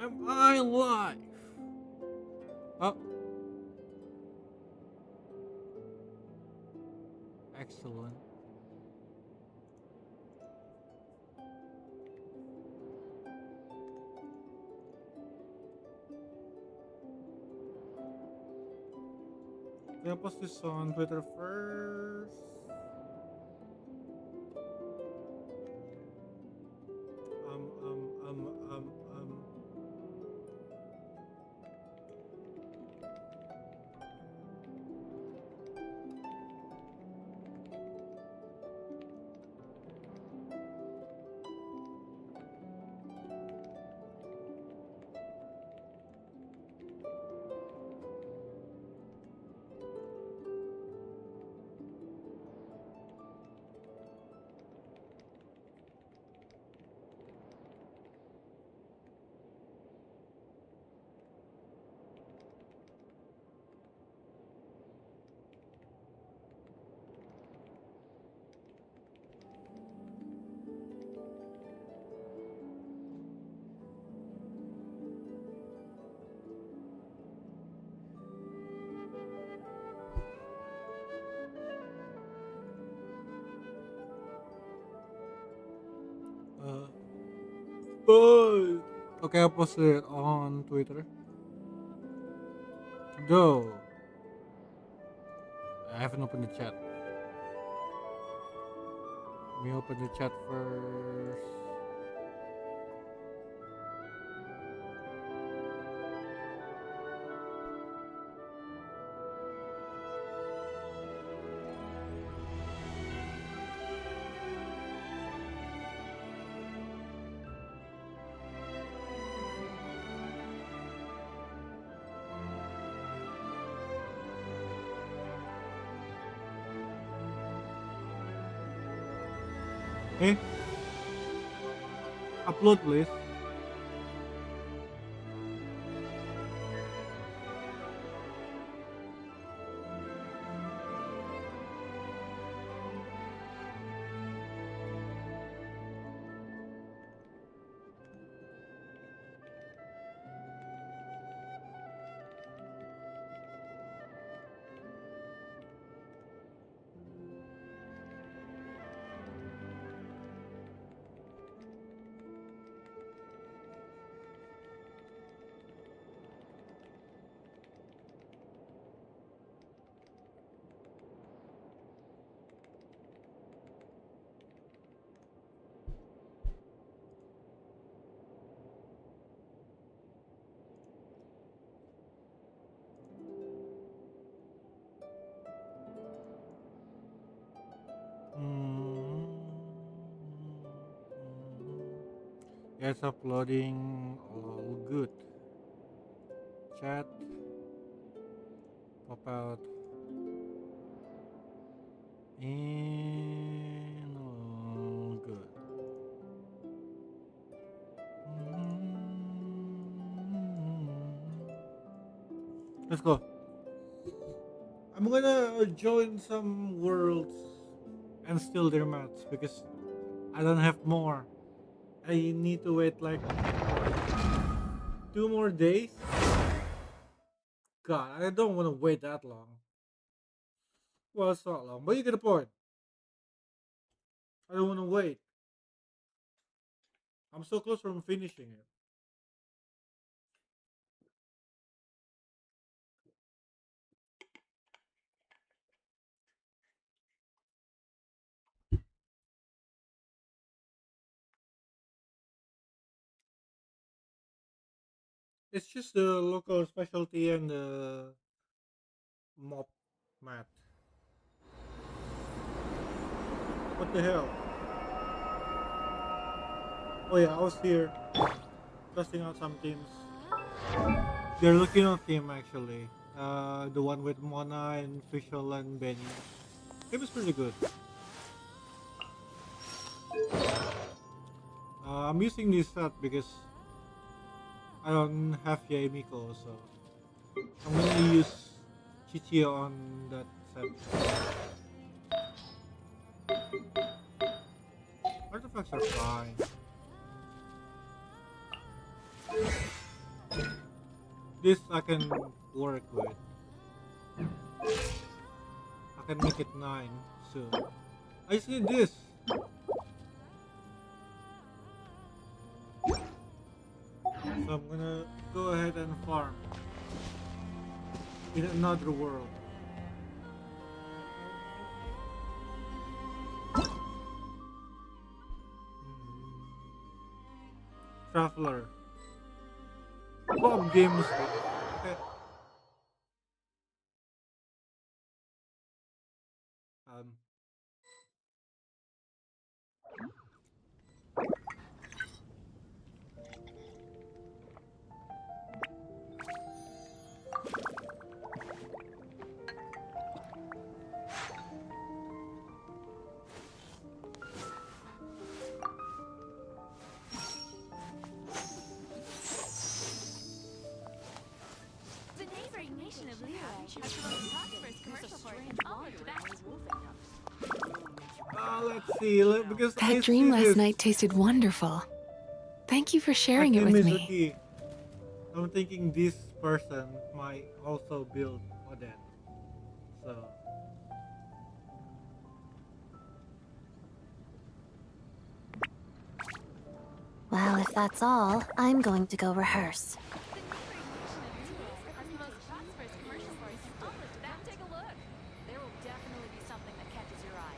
Am I live? Oh, excellent. Can I post this on Twitter first? Um, um, um, um, um. Uh, oh. Okay, I posted it on Twitter. Though I haven't opened the chat. Let me open the chat first. Hey, upload please. Mm, Yes, uploading. All good. Chat. Pop out. And all good. Let's go. I'm gonna join some worlds and steal their mats because I don't have more. I need to wait like 2 more days. God, I don't want to wait that long. Well, it's not long, but you get the point. I don't want to wait. I'm so close from finishing it. It's just the local specialty and the mop mat. What the hell? Oh yeah, I was here testing out some teams. They're looking on team actually. The one with Mona and Fischl and Benny. It was pretty good. I'm using this set because I don't have Yaemiko, so I'm gonna use Chichio on that set. Artifacts are fine. This I can work with. I can make it 9 soon. I see this. So I'm gonna go ahead and farm in another world. Traveler. Bob Games. Okay. Um, The neighboring nation of Liyue has the most prosperous commercial port in all of Tibet. let's see. Because I That dream see last this. night tasted wonderful. Thank you for sharing it Aki with me. Mizuki. I'm thinking this person might also build Odette. So Well, if that's all, I'm going to go rehearse. The neighboring nation of Liyue has the most prosperous commercial port in all of Tibet. Come take a look. There will definitely be something that catches your eye.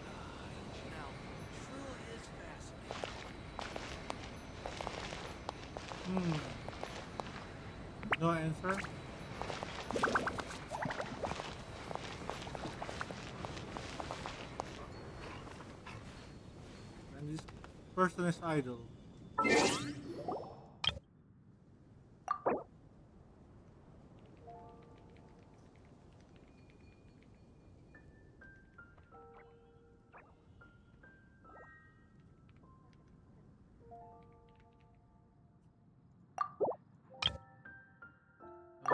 no answer. And this person is idle. Uh,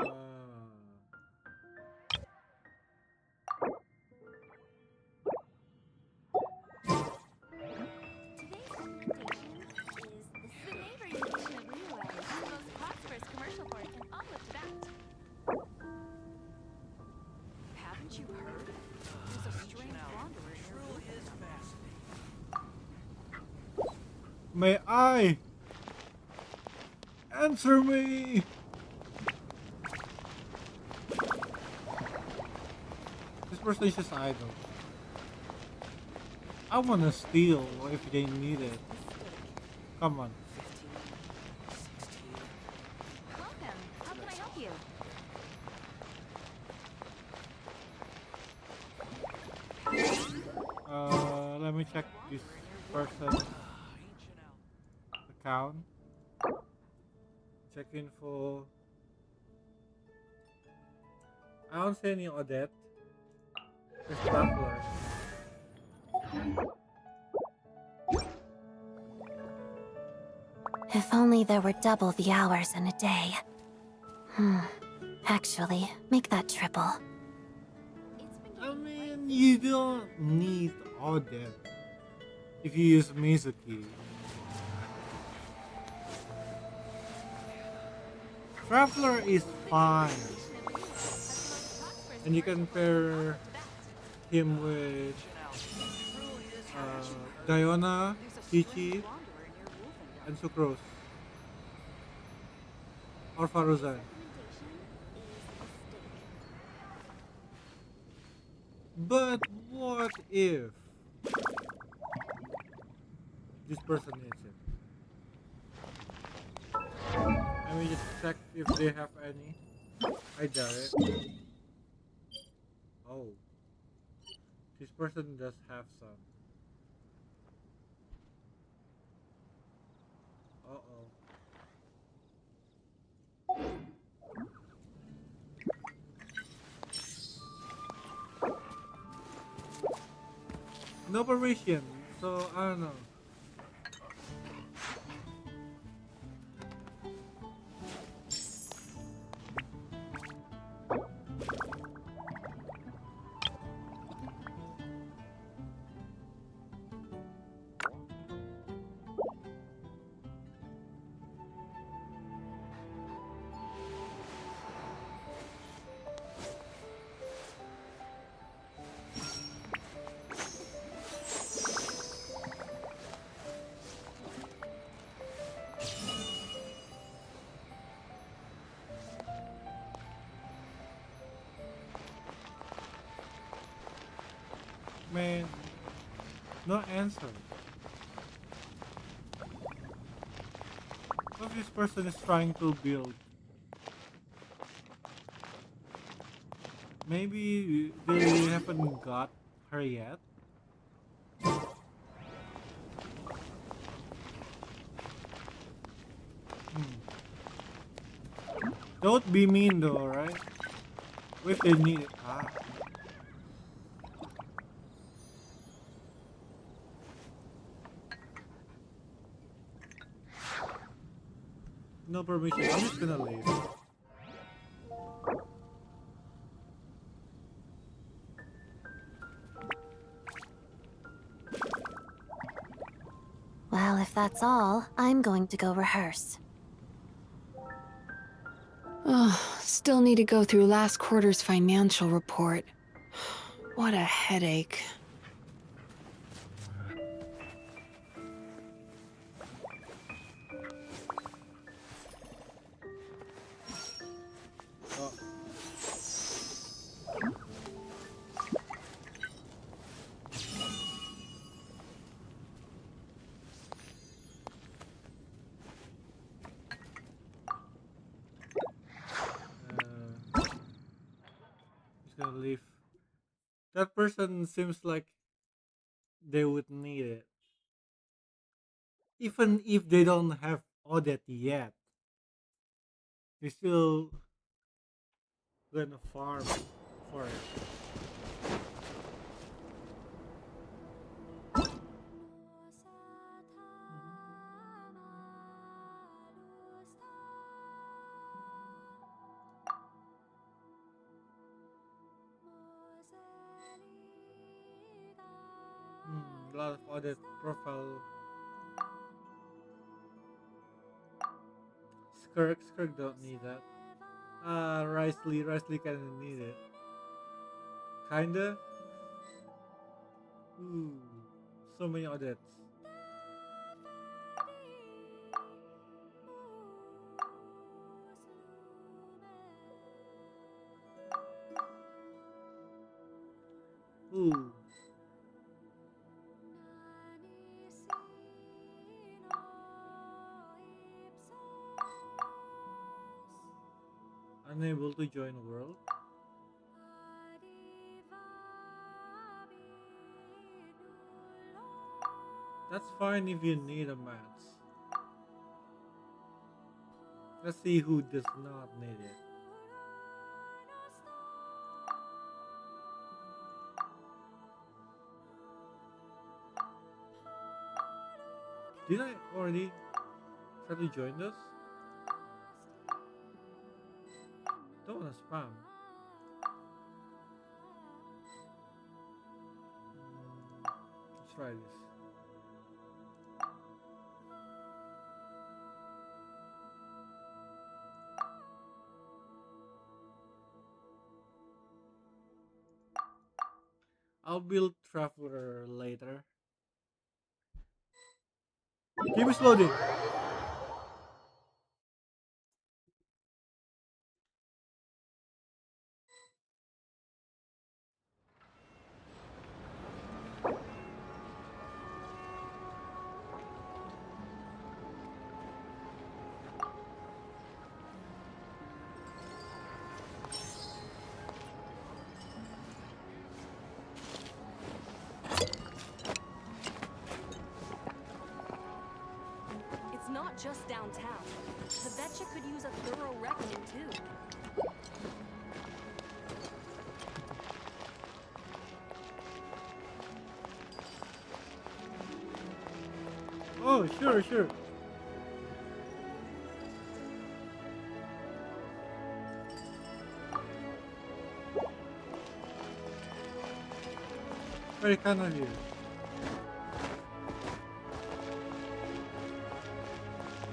Today's recommendation is the neighboring nation of Liyue has the most prosperous commercial port in all of Tibet. Haven't you heard? There's a strange wanderer may I answer me? This person is just idle. I wanna steal if they need it. Come on. Welcome. How can I help you? Let me check this person's account. Check info. I don't see any Odette. There's Traveler. If only there were double the hours in a day. Actually, make that triple. I mean, you don't need Odette if you use Mizuki. Traveler is fine. And you can pair him with Diona, Chichi, and Sucrose. Or Faruzan. But what if this person needs it? Let me just check if they have any. I doubt it. Oh. This person does have some. Uh-oh. No Parisian, so I don't know. Man, no answer. What if this person is trying to build? Maybe they haven't got her yet. Don't be mean though, right? What if they need it? No permission. I'm just gonna leave. Well, if that's all, I'm going to go rehearse. Oh, still need to go through last quarter's financial report. What a headache. Oh. Just gonna leave. That person seems like they would need it. Even if they don't have Odette yet, they still gonna farm for it. A lot of Odette profile. Skirk don't need that. Risley kinda need it. Kinda? Ooh, so many Odettes. Ooh. Unable to join world. That's fine if you need a match. Let's see who does not need it. Did I already try to join this? Don't wanna spam. Let's try this. I'll build Traveler later. Game is loading. It's not just downtown. The betcha could use a thorough reckoning too. Oh, sure. Very kind of you.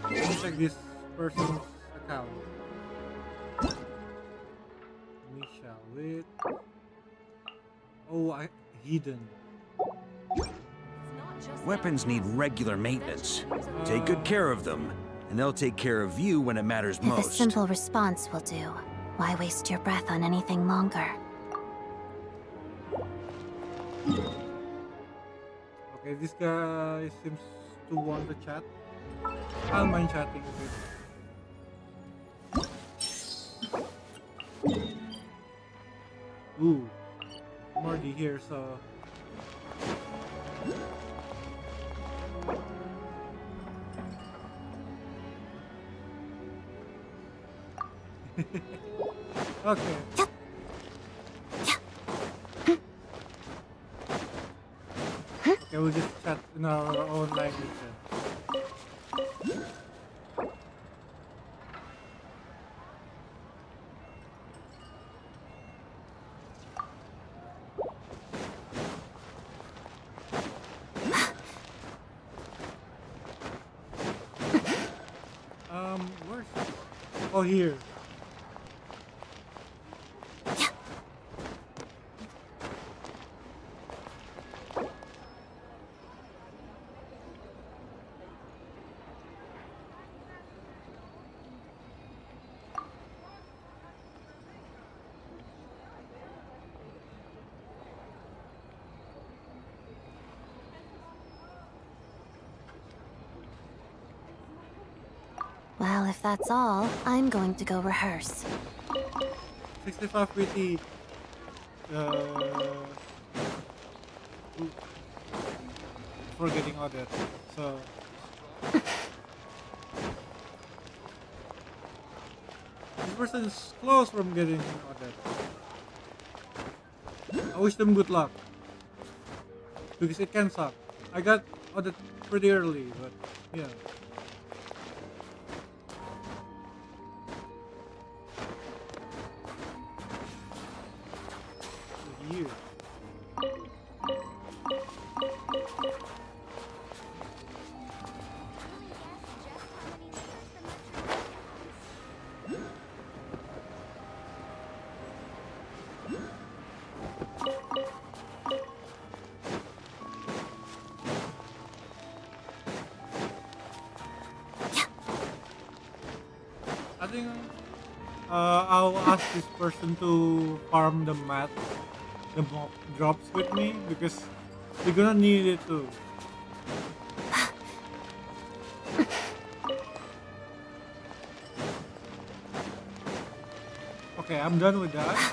Let me check this person's account. Misha with hidden. Weapons need regular maintenance. Take good care of them, and they'll take care of you when it matters If a most. simple response will do, why waste your breath on anything longer? Okay, this guy seems to want to chat. I'll mind chatting a bit. Ooh, I'm already here, so okay. Okay, we'll just chat in our own language then. Where's oh here. Well, if that's all, I'm going to go rehearse. 65 pretty ooh, forgetting Odette. So this person is close from getting Odette. I wish them good luck. Because it can suck. I got Odette pretty early, but yeah. You. I think I'll ask this person to farm the mat, the mob drops with me because you're gonna need it too. Okay, I'm done with that.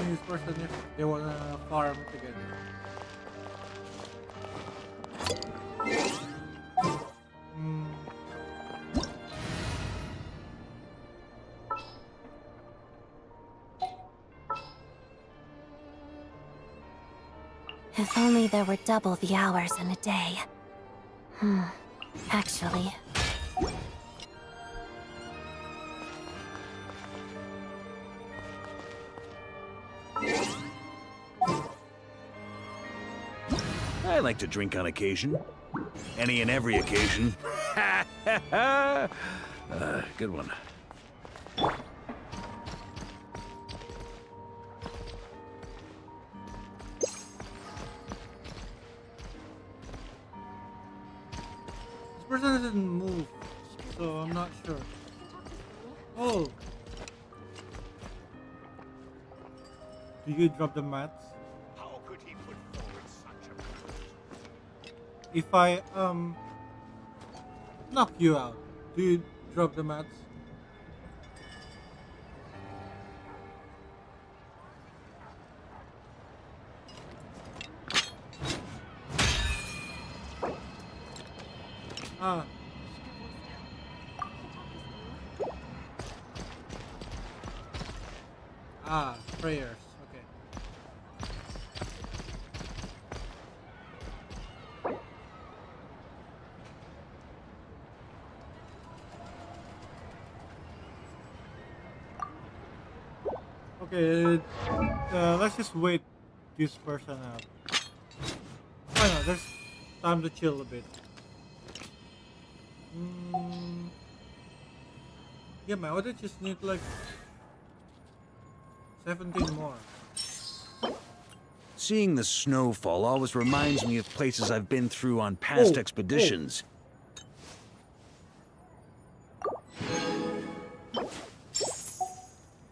This person if they wanna farm together. If only there were double the hours in a day. Actually, I like to drink on occasion. Any and every occasion. Good one. This person doesn't move, so I'm not sure. Oh, do you drop the mats? How could he put forward such a proposal? If I knock you out, do you drop the mats? Ah. Ah, prayers. Okay. Okay, let's just wait this person out. Why not? There's time to chill a bit. Yeah, my order just need like 17 more. Seeing the snowfall always reminds me of places I've been through on past Oh, expeditions.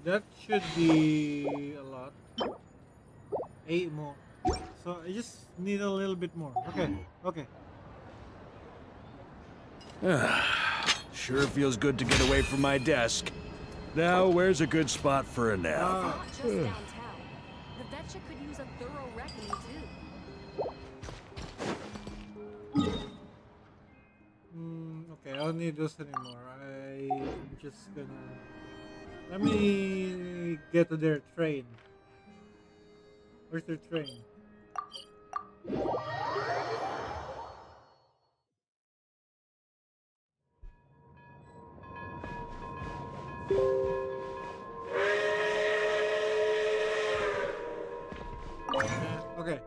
That should be a lot. 8 more. So I just need a little bit more. Okay, okay. Sure feels good to get away from my desk. Now, where's a good spot for a nap? Not just downtown. The Vetcha could use a thorough reckoning too. Okay, I don't need those anymore. I'm just gonna... Let me get to their train. Where's their train? Okay.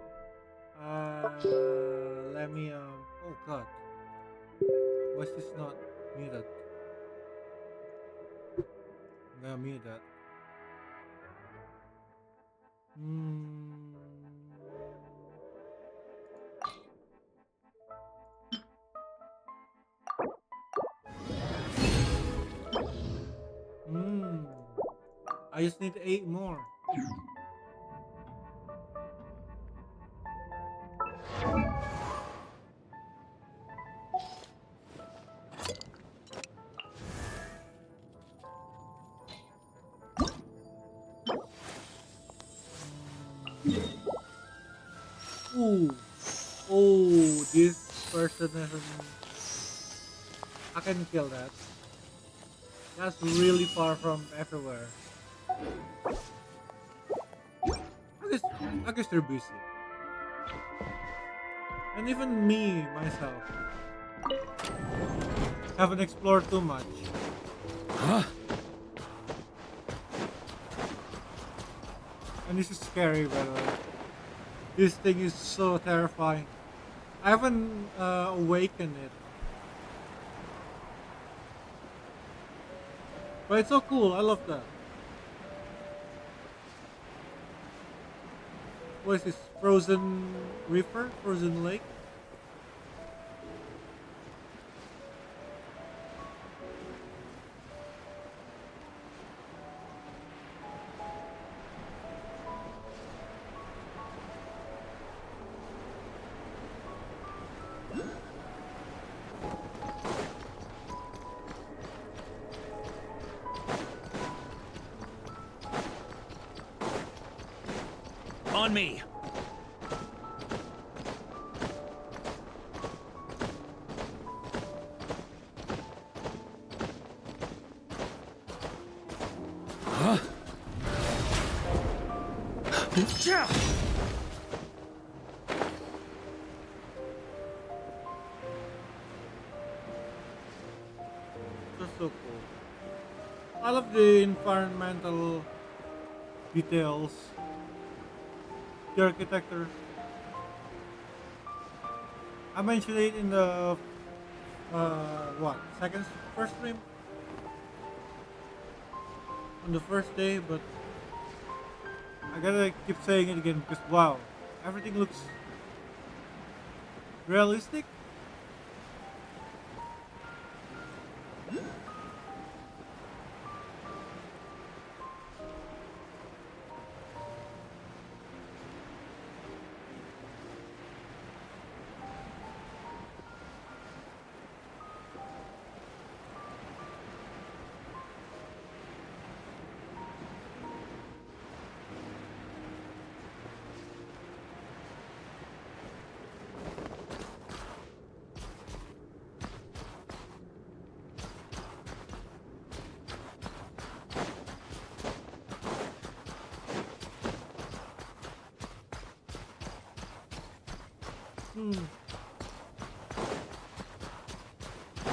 Let me oh god. Why is this not muted? I'm gonna mute that. I just need 8 more. Ooh. Oh, this person hasn't... I can kill that. That's really far from everywhere. I guess they're busy. And even me, myself, haven't explored too much. Huh? And this is scary, by the way. This thing is so terrifying. I haven't awakened it. But it's so cool, I love that. What is this? Frozen river? Frozen lake? On me! Huh? That's so cool. I love the environmental details. The architecture. I mentioned it in the first stream on the first day, but I gotta keep saying it again because wow, everything looks realistic.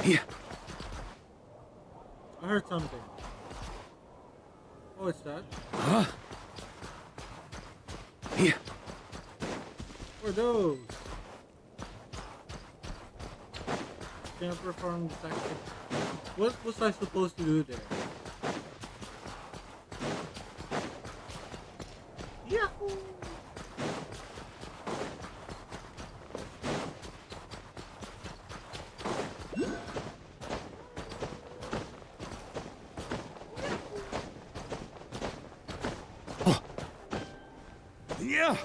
Yeah. I heard something. Oh, it's that? Huh? For those. Can I perform this action? What was I supposed to do there? Yahoo! Yeah.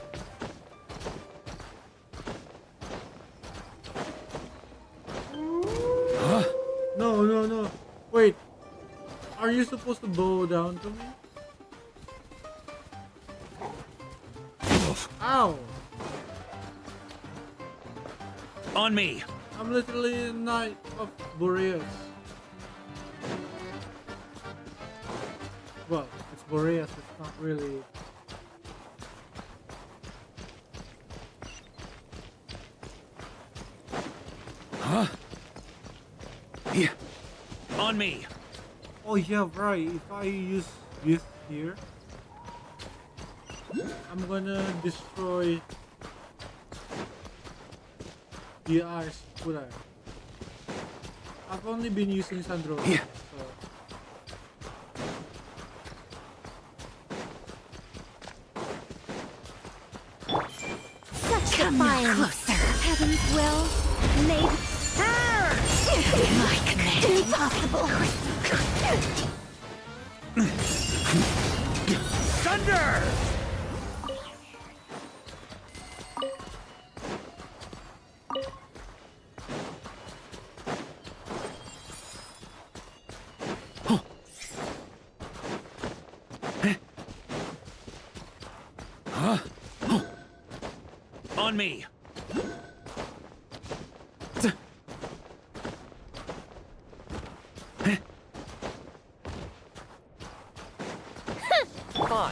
No, no, no. Wait. Are you supposed to bow down to me? Ow! On me. I'm literally a knight of Boreas. Well, it's Boreas, it's not really... Huh? Yeah. On me. Oh yeah, right. If I use this here, I'm gonna destroy the eyes. Would I? I've only been using Sandro. Yeah. So. Such defiance. Heaven's will made my command impossible. Thunder! On me.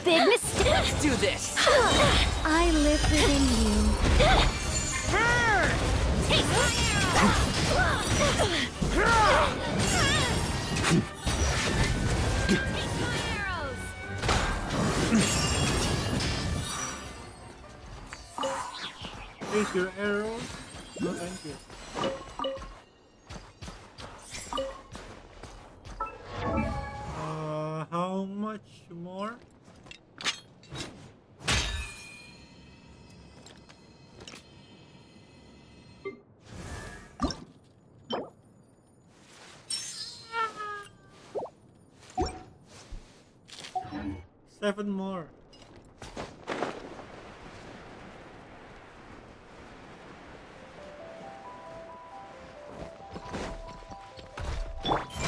Big mistake. Let's do this. I live within you. Take my arrows! Face your arrows. No, thank you. How much more? Seven more.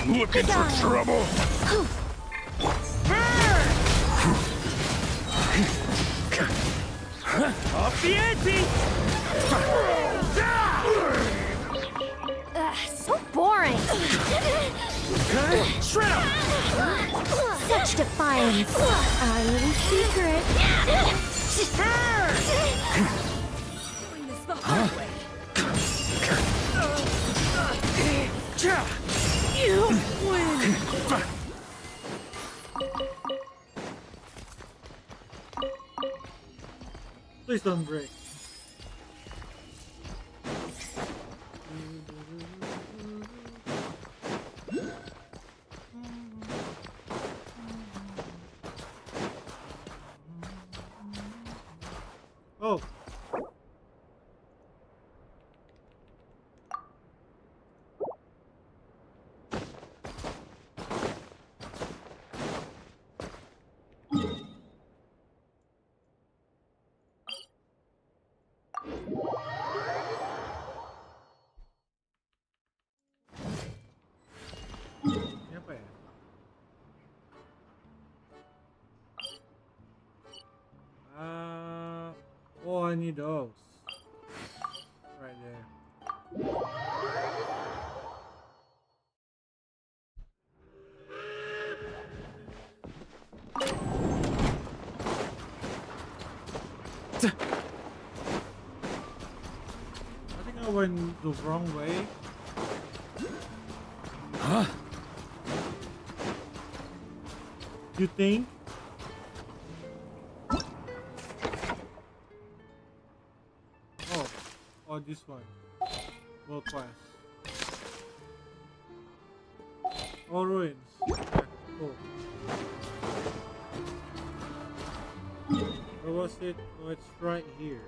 Looking for trouble? Off the ante! So boring. Shred 'em! Such defiance. Our little secret. Doing this the hard way. You win. Please don't break. Oh. Ini apa ya? Oh, I need those. Right there. I think I went the wrong way. Huh? You think? Oh, this one. World class. All ruins. Yeah, cool. Where was it? Oh, it's right here.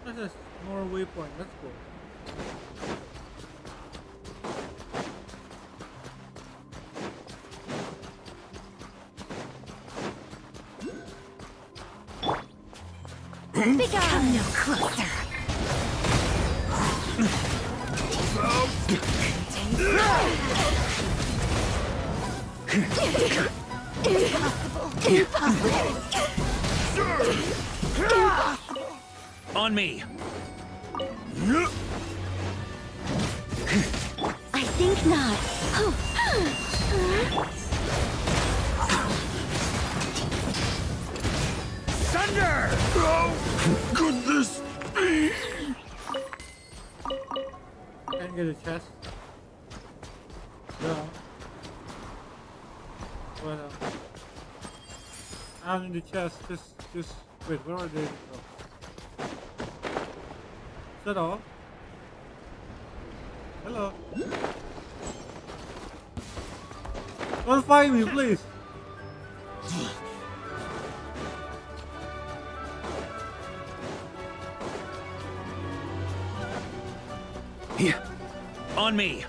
That's more waypoint. That's cool. Come no closer. Impossible. On me. I think not. Thunder! Oh, goodness me! Can't get a chest. No. What else? I'm in the chest. Just wait. Where are they? Oh. Is that all? Hello. Don't find me, please. Here. On me.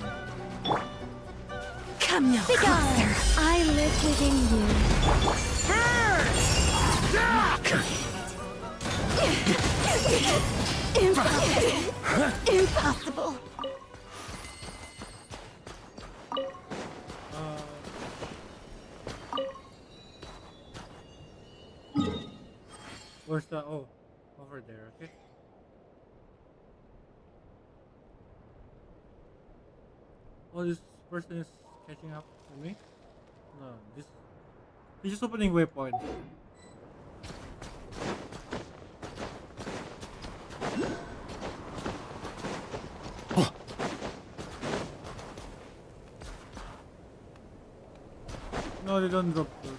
Come no closer. I live within you. Impossible. Impossible. Where's the? Oh, over there. Okay. Oh, this person is catching up to me? No, this... He's just opening waypoint. No, they don't drop those.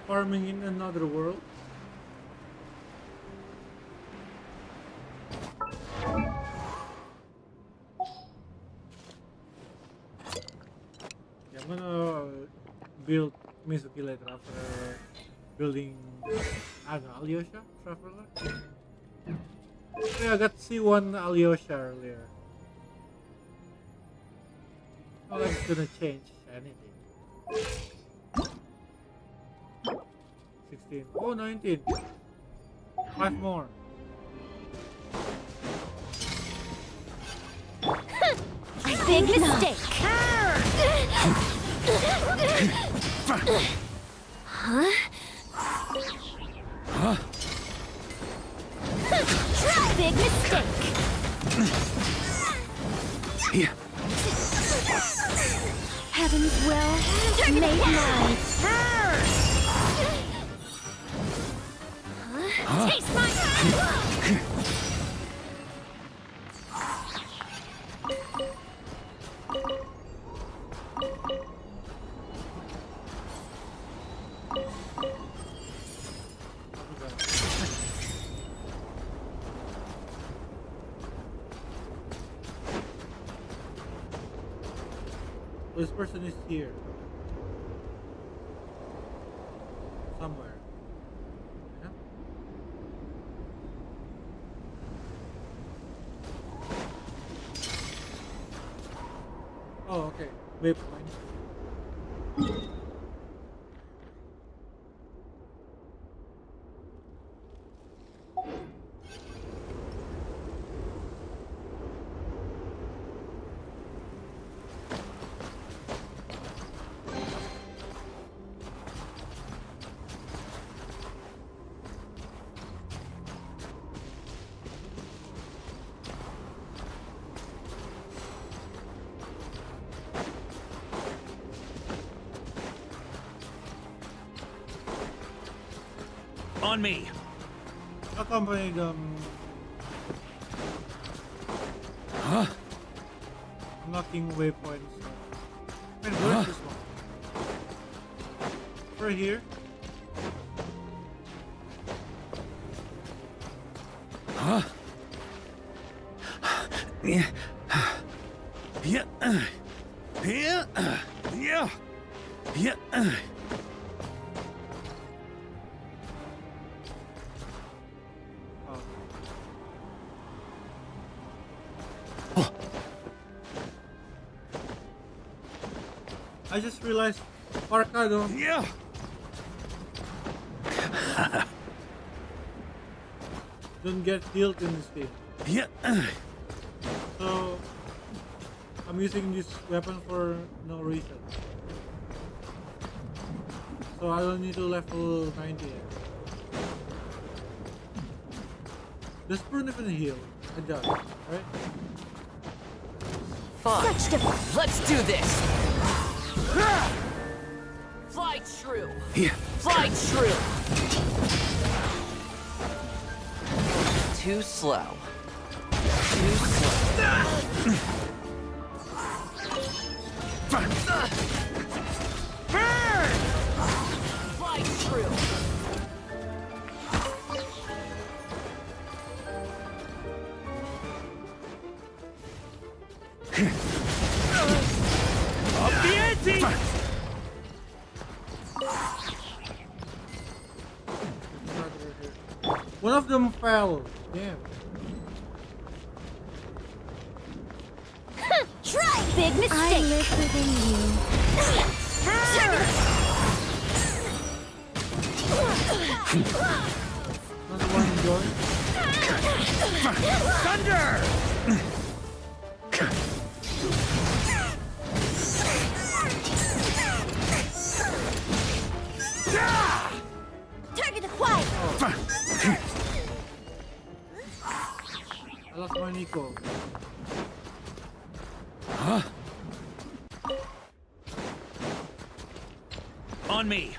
Farming in another world. Yeah, I'm gonna build Mizuki later after building, I don't know, Alyosha Traveler. Yeah, I got to see one Alyosha earlier. Not like it's gonna change anything. 16. Oh, 19. 5 more. Big mistake. Huh? Big mistake. Here. Heaven's will made mine. Taste my This person is here. Somewhere. Yeah? Oh, okay. Waypoint. On me. Accompany them. Huh? Knocking waypoints. Man, where's this one? Right here. Huh? Yeah. Yeah. Yeah. Yeah. Yeah. Oh. I just realized Arcado. Yeah. Don't get healed in this game. Yeah. So I'm using this weapon for no reason. So I don't need to level 90 yet. Does Prune even heal? It does, right? Fine. Such dev- Let's do this. Fly true. Yeah. Fly true. Too slow. Too slow. Fly true. Up the ante. One of them fell. Damn. Try! Big mistake! I live within Another one enjoying. Thunder. Target acquired! I lost my Nico. Huh? On me.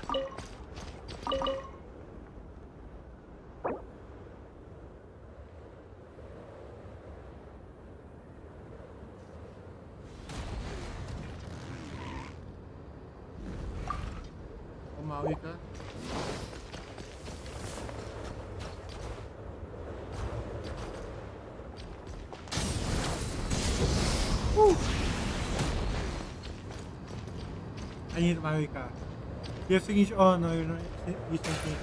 Umawi ka? I need umawi ka. You have signature. Oh no, you're not using signature.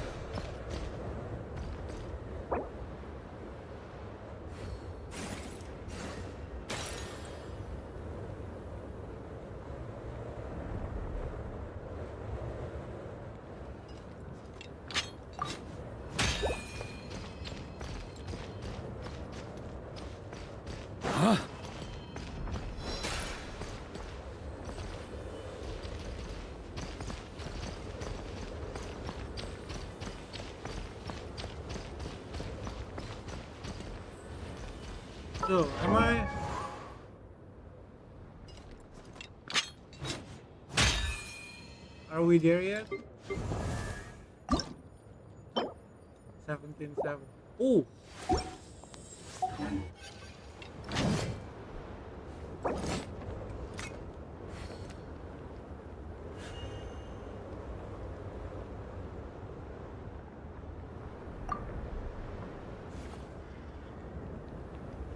Huh? So, am I? Are we there yet? 17-7. Oh!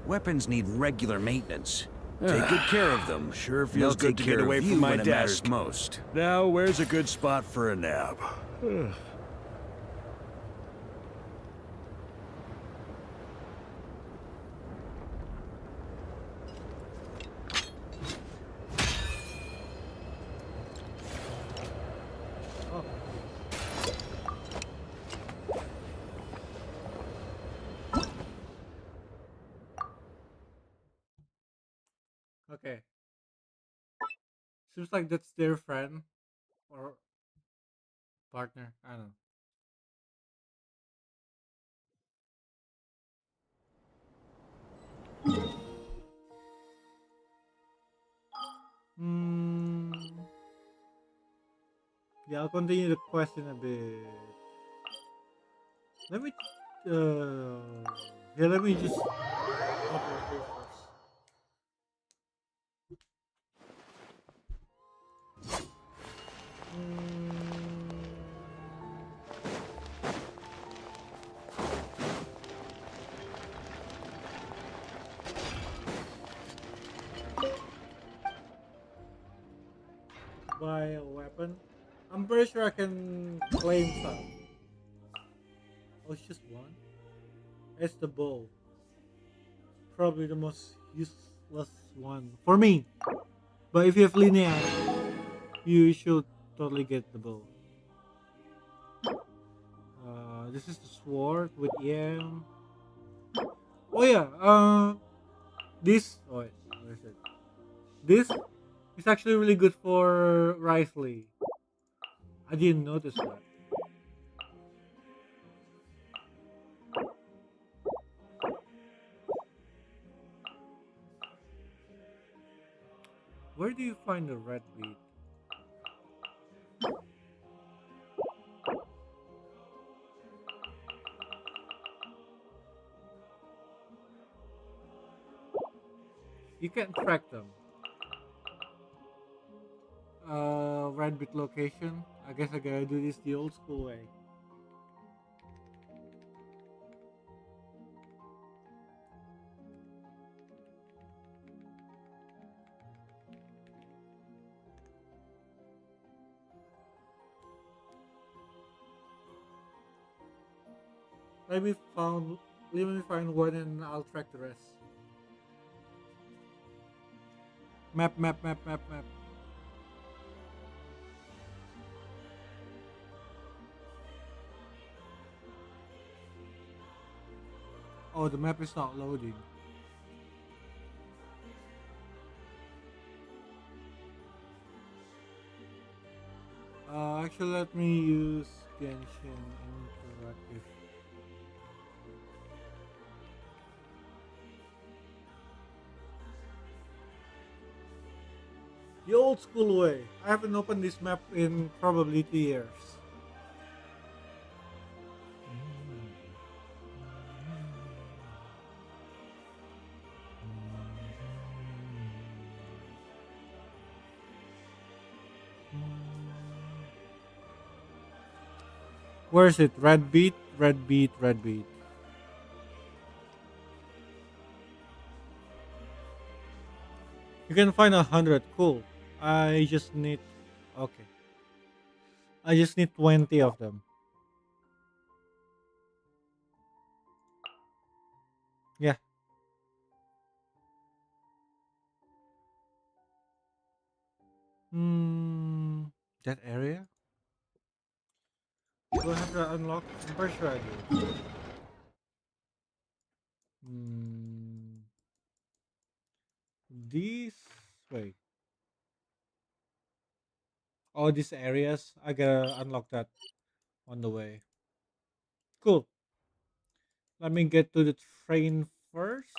Weapons need regular maintenance. Take good care of them. Sure feels good to get away from my desk most. Now, where's a good spot for a nap? Oh. Okay. Seems like that's their friend or partner. I don't know. Hmm. Yeah, I'll continue the quest in a bit. Let me. Yeah, let me just hop over here first. Buy a weapon. I'm pretty sure I can claim some. Oh, it's just one. It's the bow. Probably the most useless one for me. But if you have linear, you should totally get the bow. This is the sword with EM. Oh yeah. This. Oh wait, where is it? This is actually really good for Risley. I didn't notice that. Where do you find the red bead? You can't track them. Red bit location. I guess I gotta do this the old school way. Let me find one and I'll track the rest. Map. Oh, the map is not loading. Actually, let me use Genshin Interactive. The old school way. I haven't opened this map in probably 2 years. Where is it? Red beat. You can find 100. Cool. I just need. Okay. I just need 20 of them. Yeah. That area? Do I have to unlock? I'm pretty sure I do. These. Wait. All these areas, I gotta unlock that on the way. Cool. Let me get to the train first.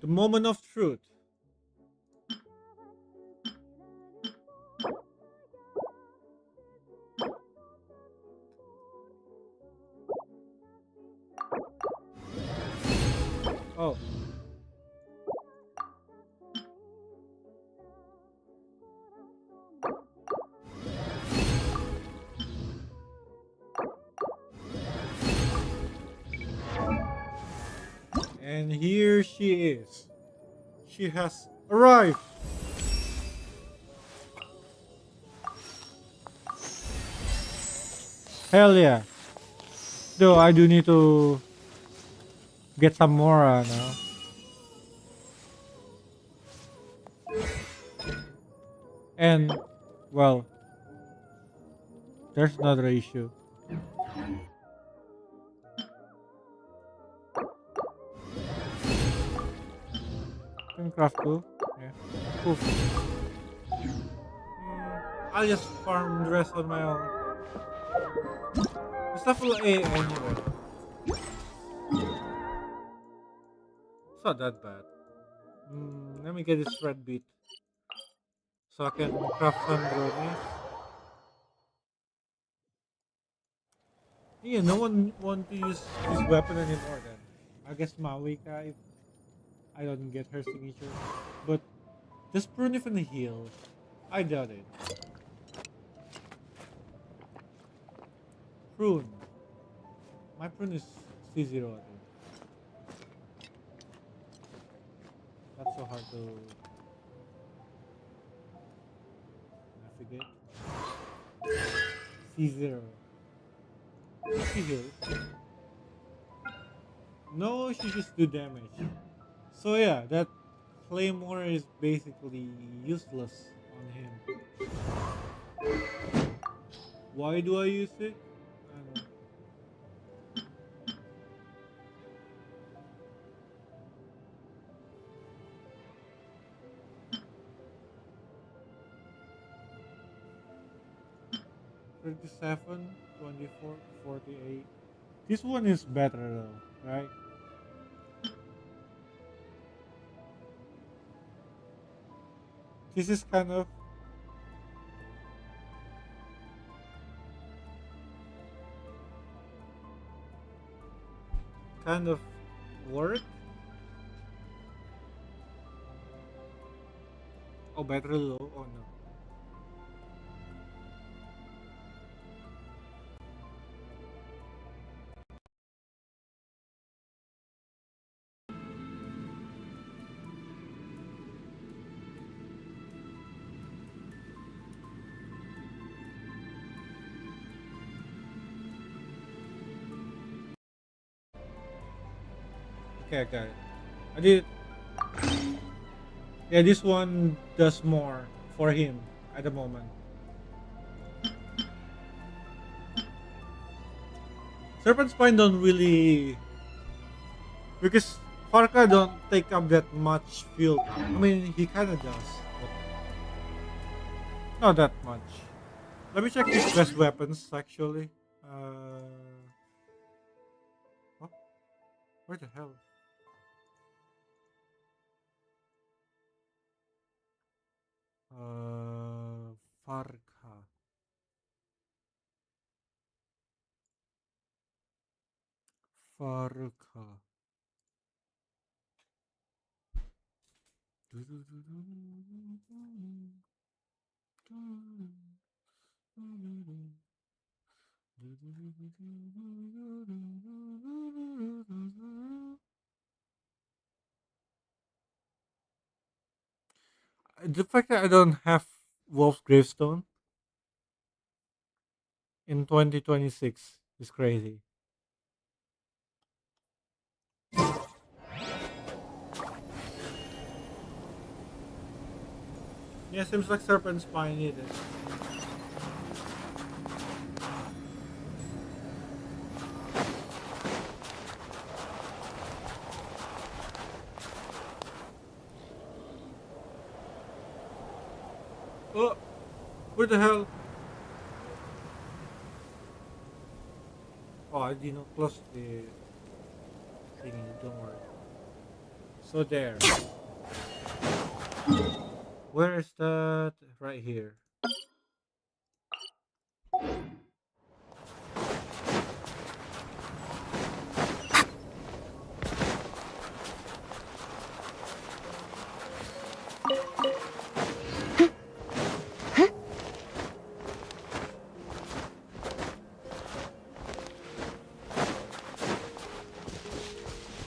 The moment of truth. Oh. And here she is. She has arrived. Hell yeah. Though I do need to get some more now. And, well, there's another issue. Can craft too? Yeah. Cool. I'll just farm the rest on my own. It's level A anyway. not that bad. Let me get this red beat so I can craft some drones. Yeah, no one want to use this weapon anymore then. I guess Mawika if I don't get her signature. But does Prune even heal? I doubt it. Prune. My Prune is C0 I think. That's so hard to navigate. C0. She heals. No, she just do damage. So yeah, that claymore is basically useless on him. Why do I use it? I don't know. $37, 24, 48. This one is better though, right? This is kind of work. Oh, battery low. Oh no. Okay, I got it. I did. Yeah, this one does more for him at the moment. Serpent Spine don't really because Farka don't take up that much field. I mean, he kind of does, but not that much. Let me check his best weapons actually. What? Where the hell? Farka. Farka. The fact that I don't have Wolf's Gravestone in 2026 is crazy. Yeah, seems like Serpent Spine needed. Oh, where the hell? Oh, I did not close the thingy, don't worry. So there. Where is that? Right here.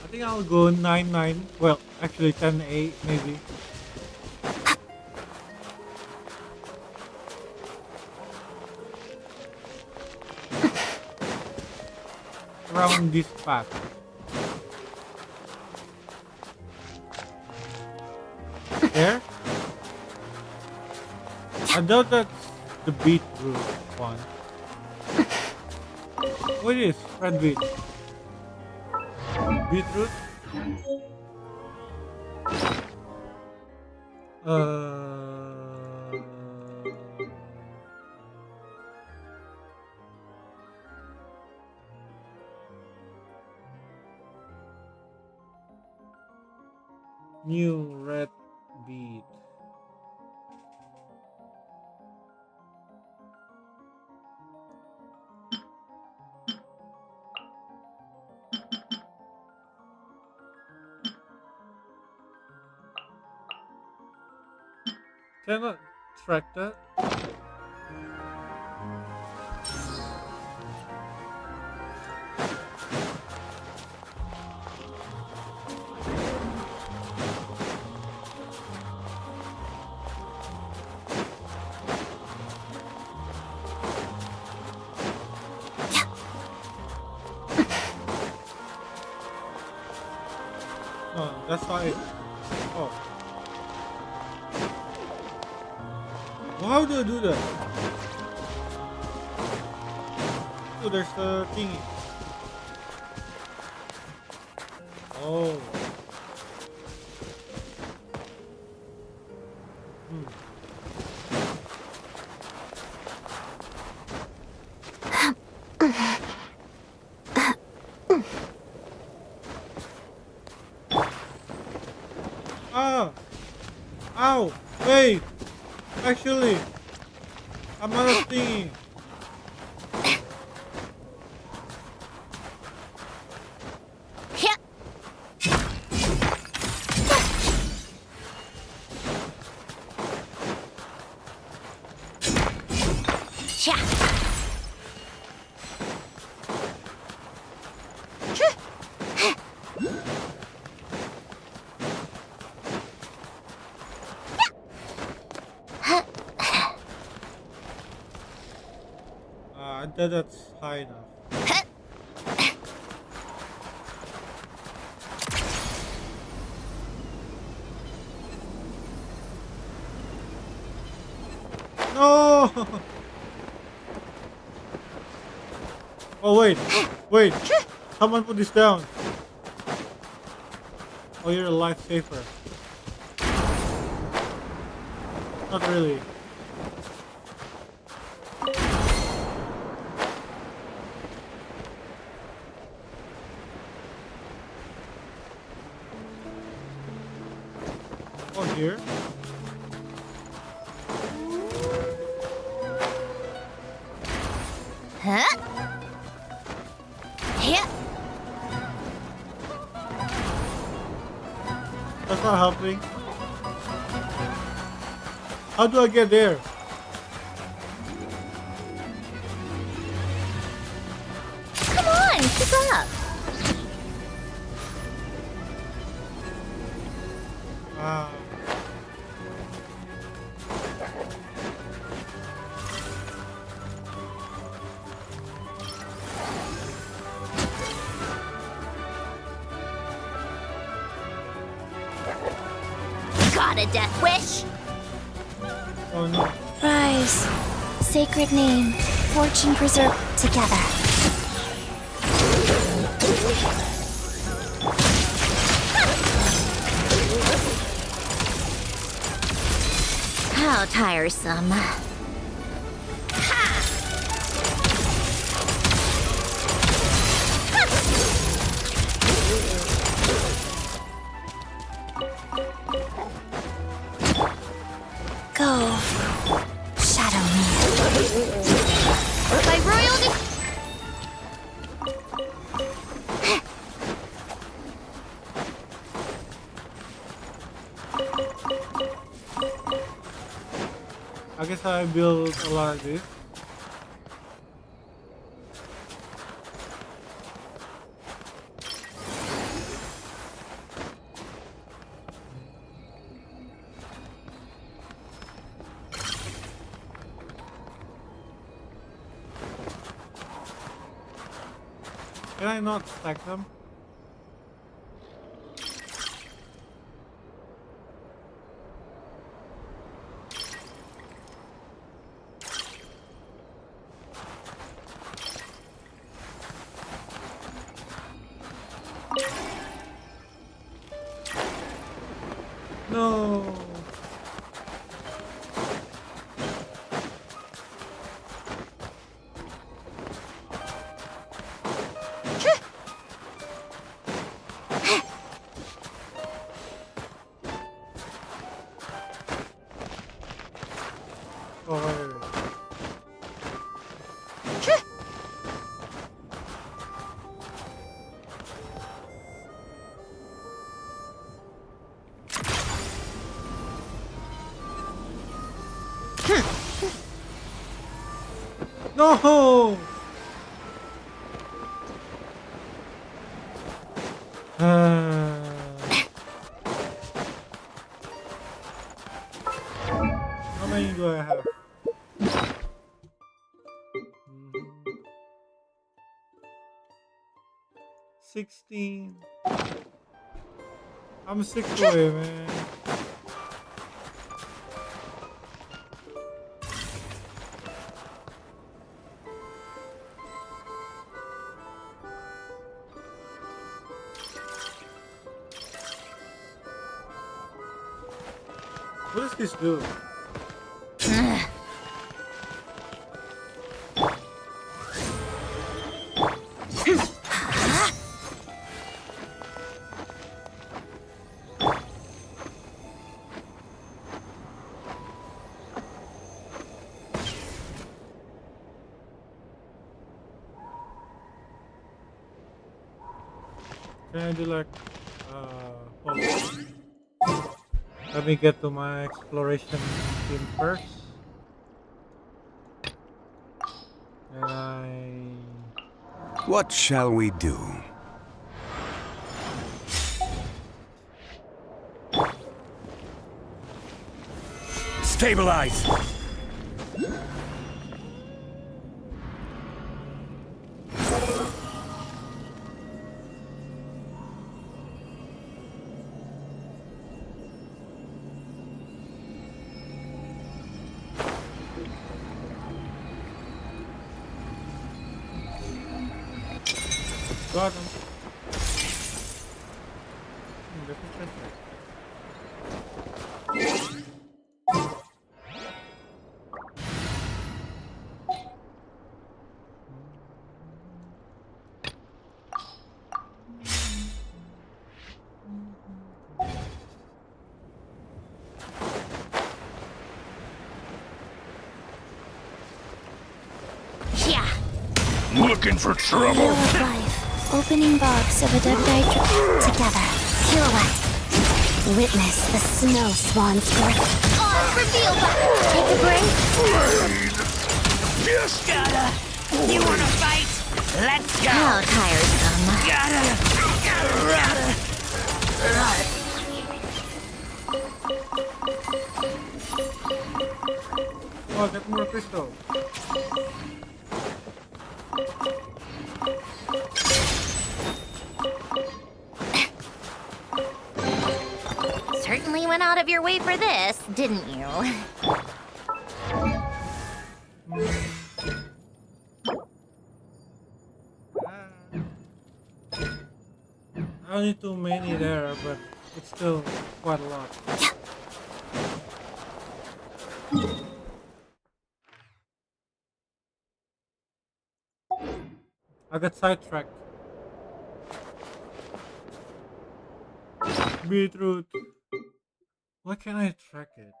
I think I'll go 9-9. Well, actually 10-8 maybe. Around this path. There? I doubt that's the beetroot one. What is red beet? Beetroot? Uh, Cannot track that. Oh, that's why. Oh. Well, how do I do that? Oh, there's the thingy. Oh. Ah! Ow! Wait! Actually, I'm out of thingy. Yeah. I bet that's high enough. No! Oh wait, wait! Someone put this down. Oh, you're a lifesaver. Not really. Oh, here. Huh? Yeah. That's not helping. How do I get there? Come on, keep up. Ah. Got a death wish? Oh no. Rise. Sacred name. Fortune preserve together. How tiresome. Go. Shadow me. By royal I guess I built a lot of this. Can I not stack them? No. Oh, No! How many do I have? 16. I'm 6 away, man. What does this do? Can I do like, hold on. Let me get to my exploration team first. And What shall we do? Stabilize! got him. This is perfect. Yeah. Looking for trouble? Wheel of life. Opening box of Odette'S together. Silhouette. Witness the snow swan's grip. Oh, reveal that. Take a break. Yes! Gotta. You wanna fight? Let's go. How tiresome. Oh, get more crystal. Certainly went out of your way for this, didn't you? I don't need too many there, but it's still quite a lot. I got sidetracked. Beetroot. Why can't I track it?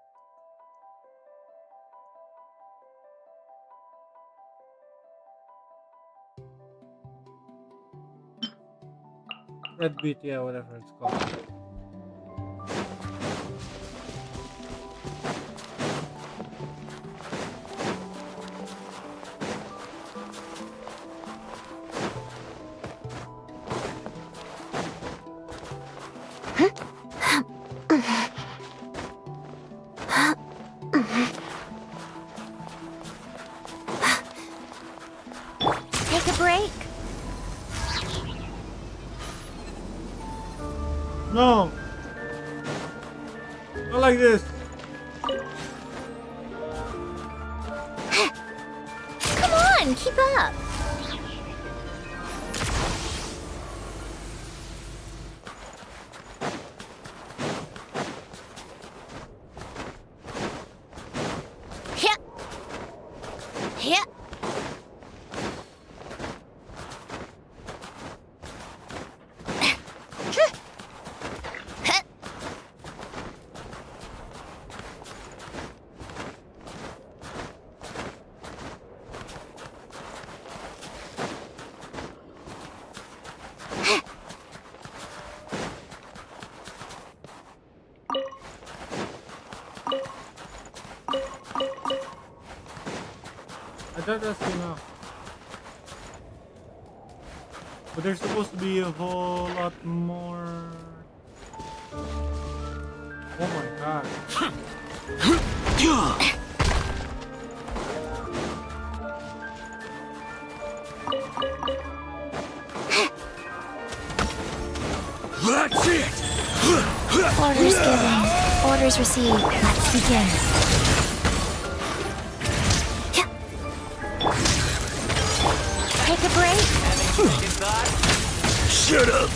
Red beet, yeah, whatever it's called. Take a break. No! Not like this! Come on, keep up. Hit. Hit. I thought that's enough. But there's supposed to be a whole lot more. Oh my god. That's it! Orders given. Orders received. Let's begin. Take a break. Shut up!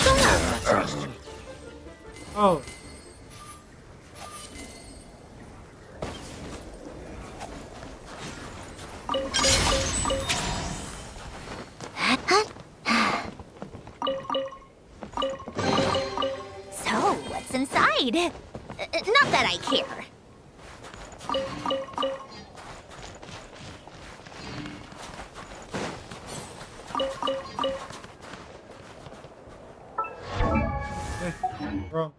Come on, keep up. Oh. So, what's inside? Not that I care. Wrong.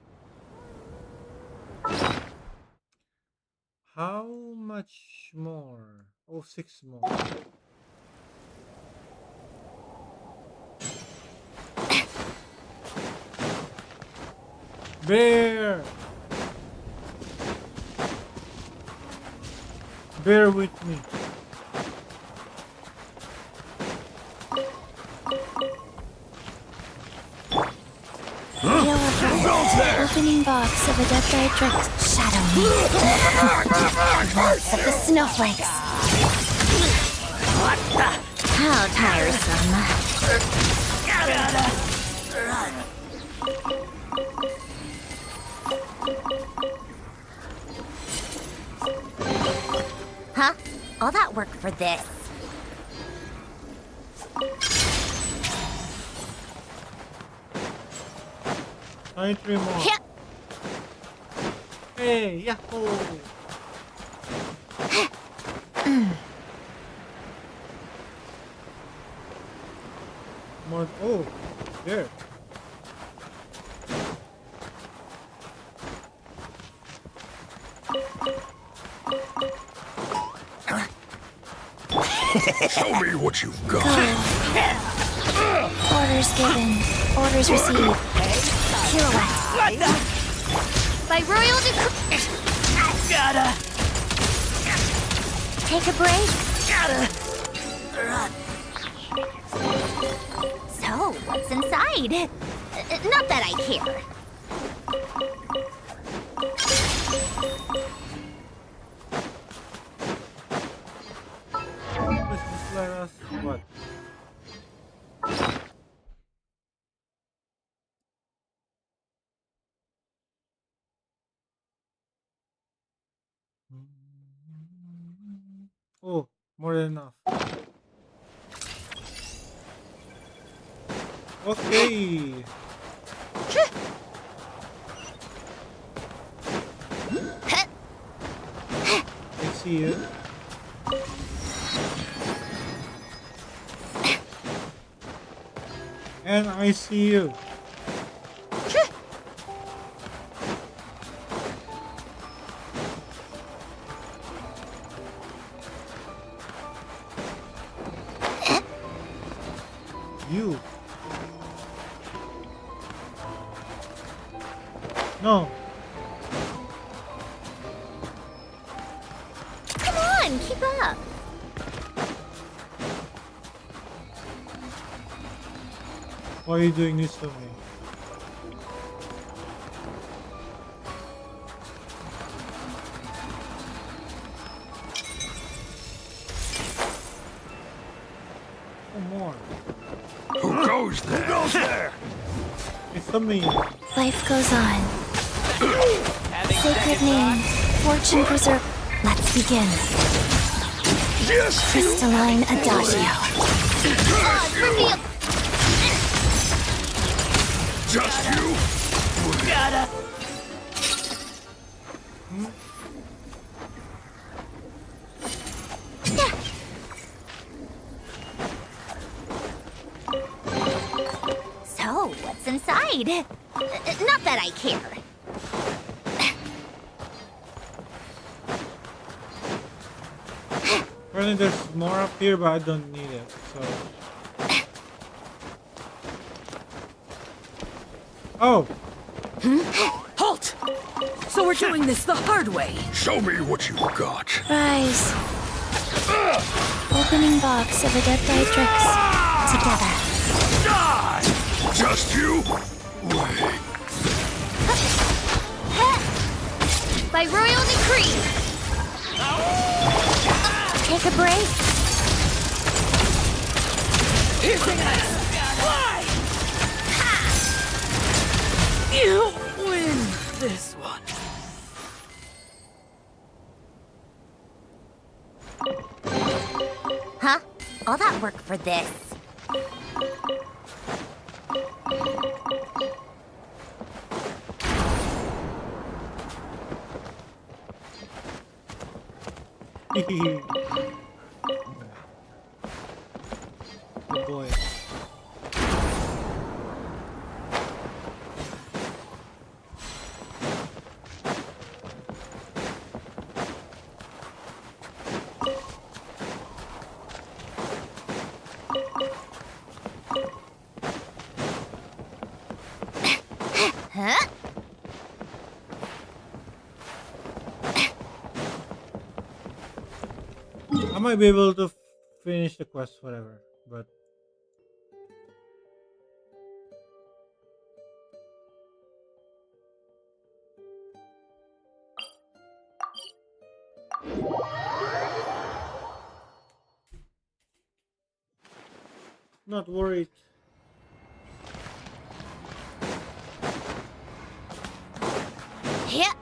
How much more? Oh, 6 more. Bear! Bear with me. Opening box of Odette'S tricks. Shadow me. Lots of the snowflakes. What the? How tiresome. Huh? All that work for this. 93 more. Yeah. Hey, yahoo! More. Oh, there. Show me what you've got. Orders given. Orders received. Pirouette. What the? By royal decree. Gotta. Take a break. Gotta. So, what's inside? Not that I care. Let's just let us. What? Oh, more than enough. Okay. I see you. And I see you. You. No. Come on, keep up. Why are you doing this to me? Oh, more. Who goes there? Who goes there? It's a me. Life goes on. Sacred name. Fortune preserve. Let's begin. Just Crystalline adagio. Reveal. Just you? Gotta. So, what's inside? Not that I care. Apparently there's more up here, but I don't need it. So. Oh. Halt! So we're doing this the hard way. Show me what you got. Rise. Opening box of Odette'S together. Die! Just you? Wait. By royal decree. Take a break. Fly! You win this one. Huh? All that work for this. Good boy. Huh? I might be able to finish the quest, whatever, but not worried. Yeah.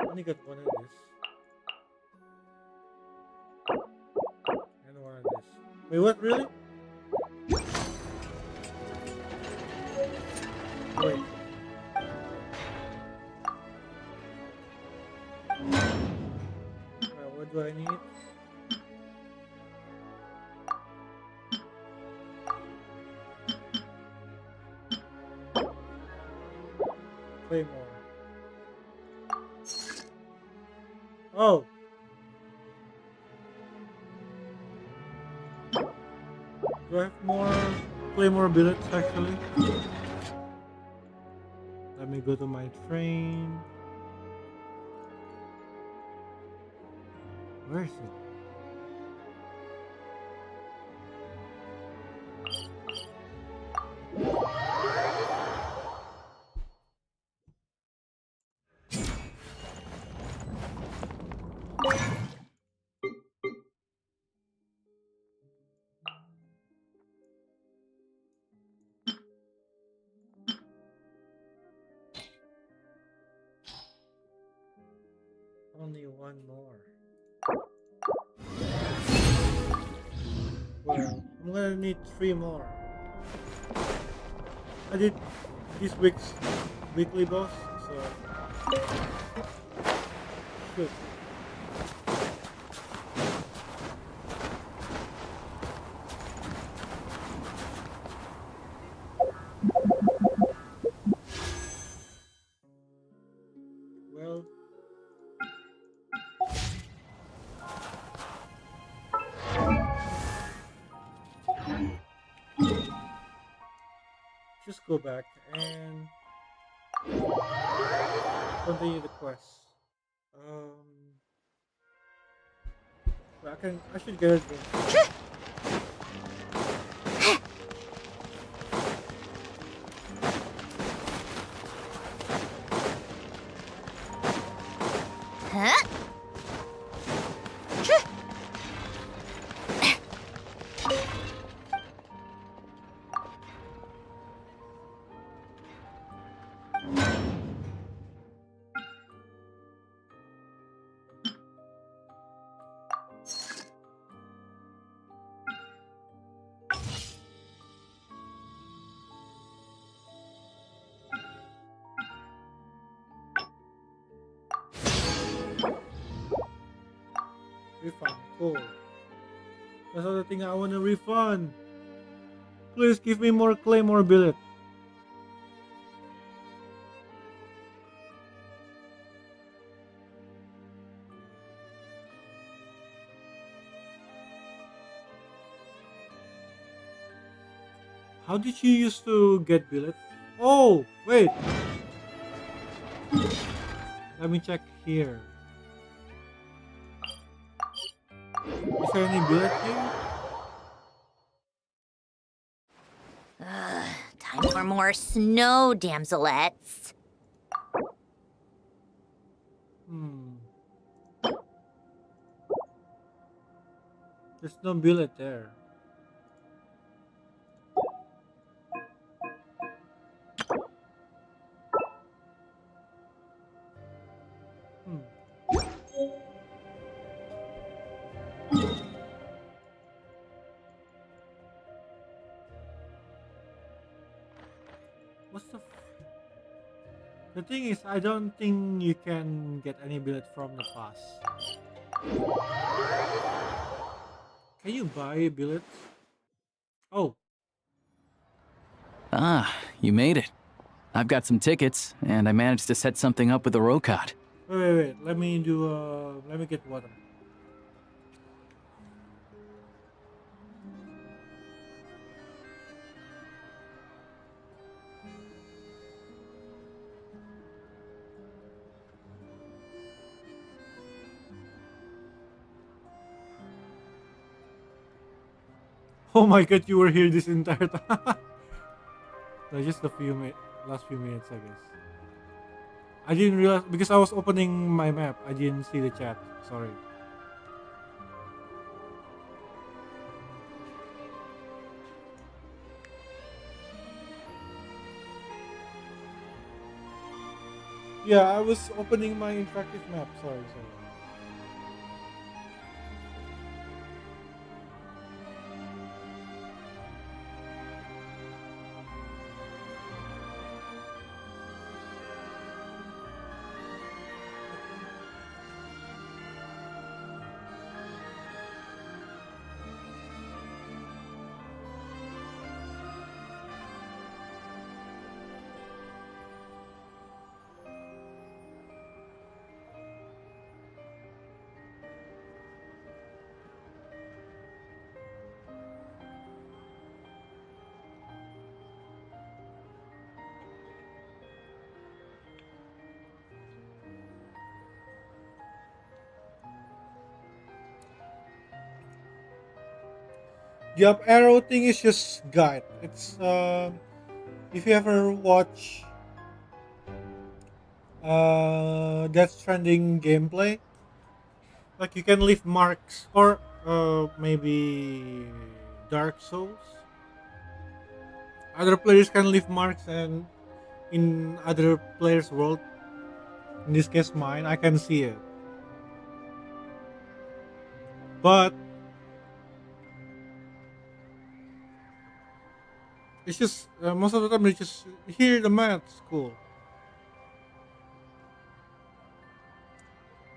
Only got one of this. And one of this. Wait, what? Really? Wait. What do I need? Claymore. Oh. Do I have more Claymore billets actually? Let me go to my train. Where is it? Only one more. Well, I'm gonna need 3 more. I did this week's weekly boss, so shoot. Well, just go back and continue the quest. But I should get it. Huh? cool. That's the thing I want to refund. Please give me more claymore billet. How did you used to get billet? Oh, wait. Let me check here. Is there any billet here? Time for more snow, damselettes. There's no billet there. What's the thing is, I don't think you can get any billet from the pass. Can you buy billets? Oh, Ah, you made it. I've got some tickets, and I managed to set something up with the Rocot. wait. Let me get water. Oh my god, you were here this entire time. No, just last few minutes, I guess. I didn't realize because I was opening my map. I didn't see the chat. Sorry. Yeah, I was opening my interactive map. Sorry. The up arrow thing is just guide. It's if you ever watch Death Stranding gameplay, like you can leave marks or maybe Dark Souls. Other players can leave marks, and in other players' world, in this case mine, I can see it. But it's just most of the time they just hear the maths cool.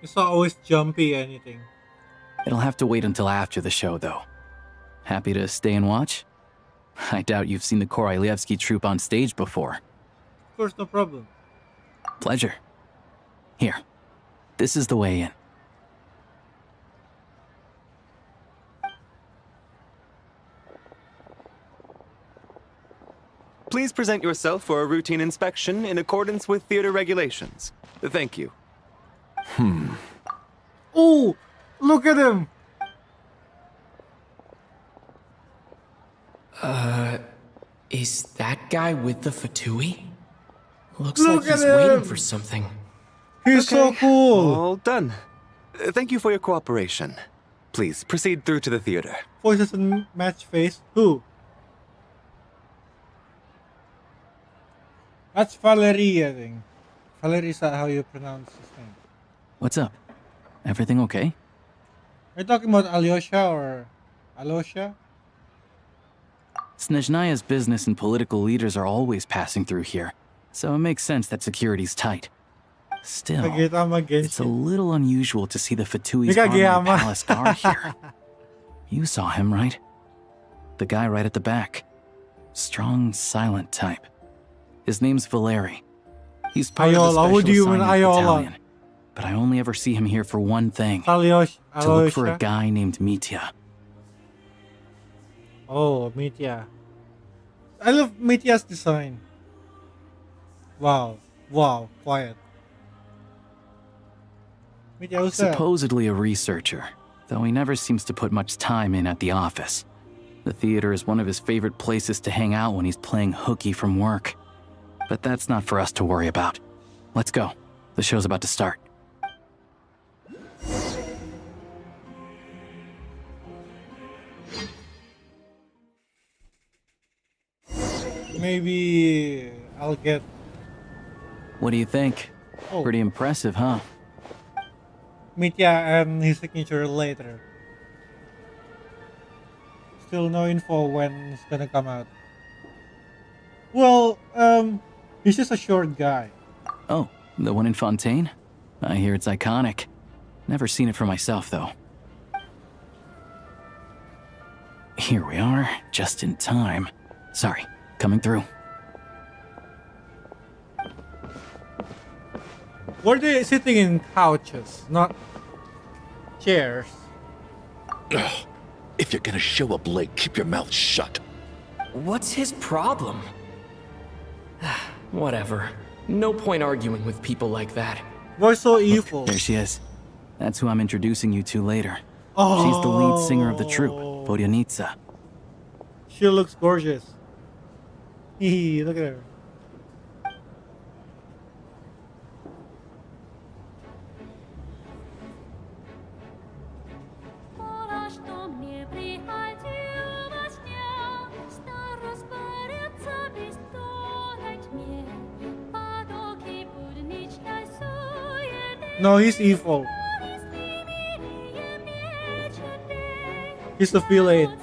It's not always jumpy anything. It'll have to wait until after the show, though. Happy to stay and watch? I doubt you've seen the Korolyevsky troupe on stage before. Of course, no problem. Pleasure. Here, this is the way in. Please present yourself for a routine inspection in accordance with theater regulations. Thank you. Oh, look at him! Is that guy with the Fatui? Looks Look like he's at waiting him! for something. He's so cool. All done. Thank you for your cooperation. Please proceed through to the theater. Voice doesn't match face. Who? That's Valerie, I think. Valerie is how you pronounce his name. What's up? Everything okay? Are you talking about Alyosha or Alosha? Snezhnaya's business and political leaders are always passing through here, so it makes sense that security's tight. Still, Kagitama it's a Genshin. little unusual to see the Fatui's Kageyama. armored palace guard here. You saw him, right? The guy right at the back. Strong, silent type. His name's Valeri. He's part of the Ayola, special what do you mean assignment Ayola? battalion. But I only ever see him here for one thing. Aliosh, To look for a Aloysia. guy named Mitya. Oh, Mitya. I love Mitya's design. Wow. Wow. Quiet. Mitya, who's that? Supposedly a researcher, though he never seems to put much time in at the office. The theater is one of his favorite places to hang out when he's playing hooky from work. But that's not for us to worry about. Let's go. The show's about to start. Maybe I'll get. What do you think? Oh. Pretty impressive, huh? Mitya and his signature later. Still no info when it's gonna come out. Well, he's just a short guy. Oh, the one in Fontaine? I hear it's iconic. Never seen it for myself, though. Here we are, just in time. Sorry, coming through. Were they sitting in couches, not chairs? Ugh. If you're gonna show up late, keep your mouth shut. What's his problem? Whatever. No point arguing with people like that. Why so evil? There she is. That's who I'm introducing you to later. Oh, She's the lead singer of the troupe, Vodyanitsa. She looks gorgeous. Hee, look at her. No, he's evil. He's the villain.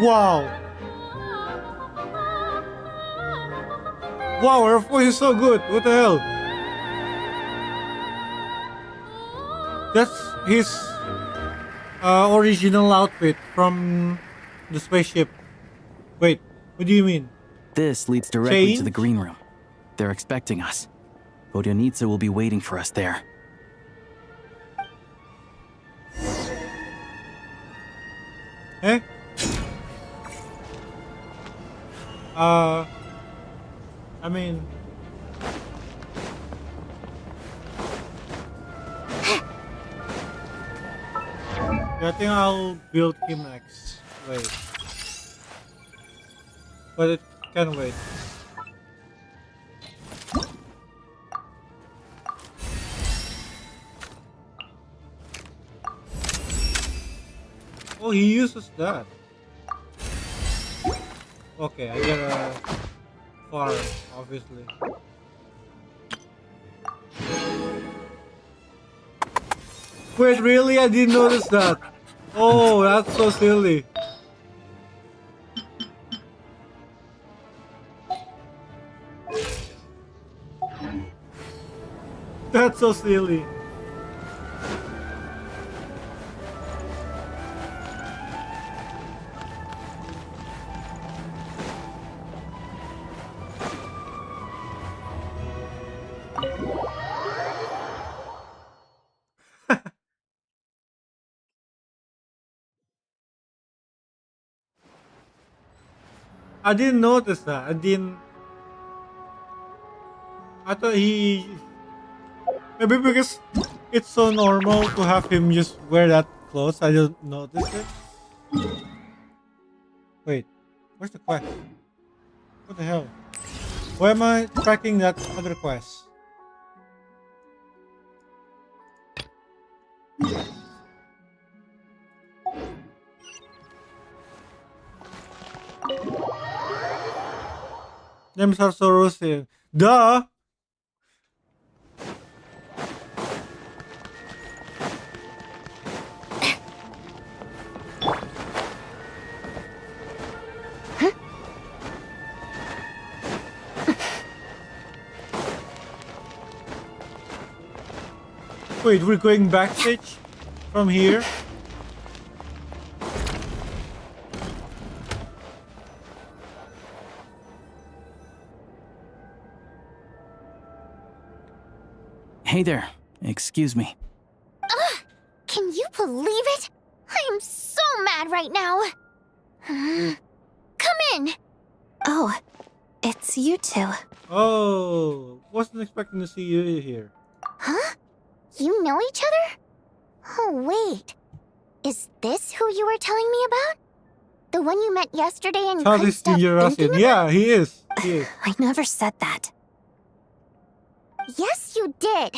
Wow. Wow, her voice is so good. What the hell? That's his original outfit from the spaceship. Wait, what do you mean? This leads directly to the Change? green room. They're expecting us. Vodyanitsa will be waiting for us there. Eh? I mean... Yeah, I think I'll build him next. Wait. But it can wait. Oh, he uses that. Okay, I get a farm, obviously. Wait, really? I didn't notice that. Oh, that's so silly. That's so silly. I didn't notice that. I thought he... Maybe because it's so normal to have him just wear that clothes, I don't notice it. Wait, where's the quest? What the hell? Why am I tracking that other quest? Names are so rosy. Duh! Wait, we're going backstage from here? Hey there. Excuse me. Can you believe it? I am so mad right now. Come in. Oh, it's you two. Oh, wasn't expecting to see you here. Huh? You know each other? Oh, wait. Is this who you were telling me about? The one you met yesterday and you couldn't Southeast stop Ginger thinking Russian. about? Yeah, he is. He is. I never said that. Yes, you did.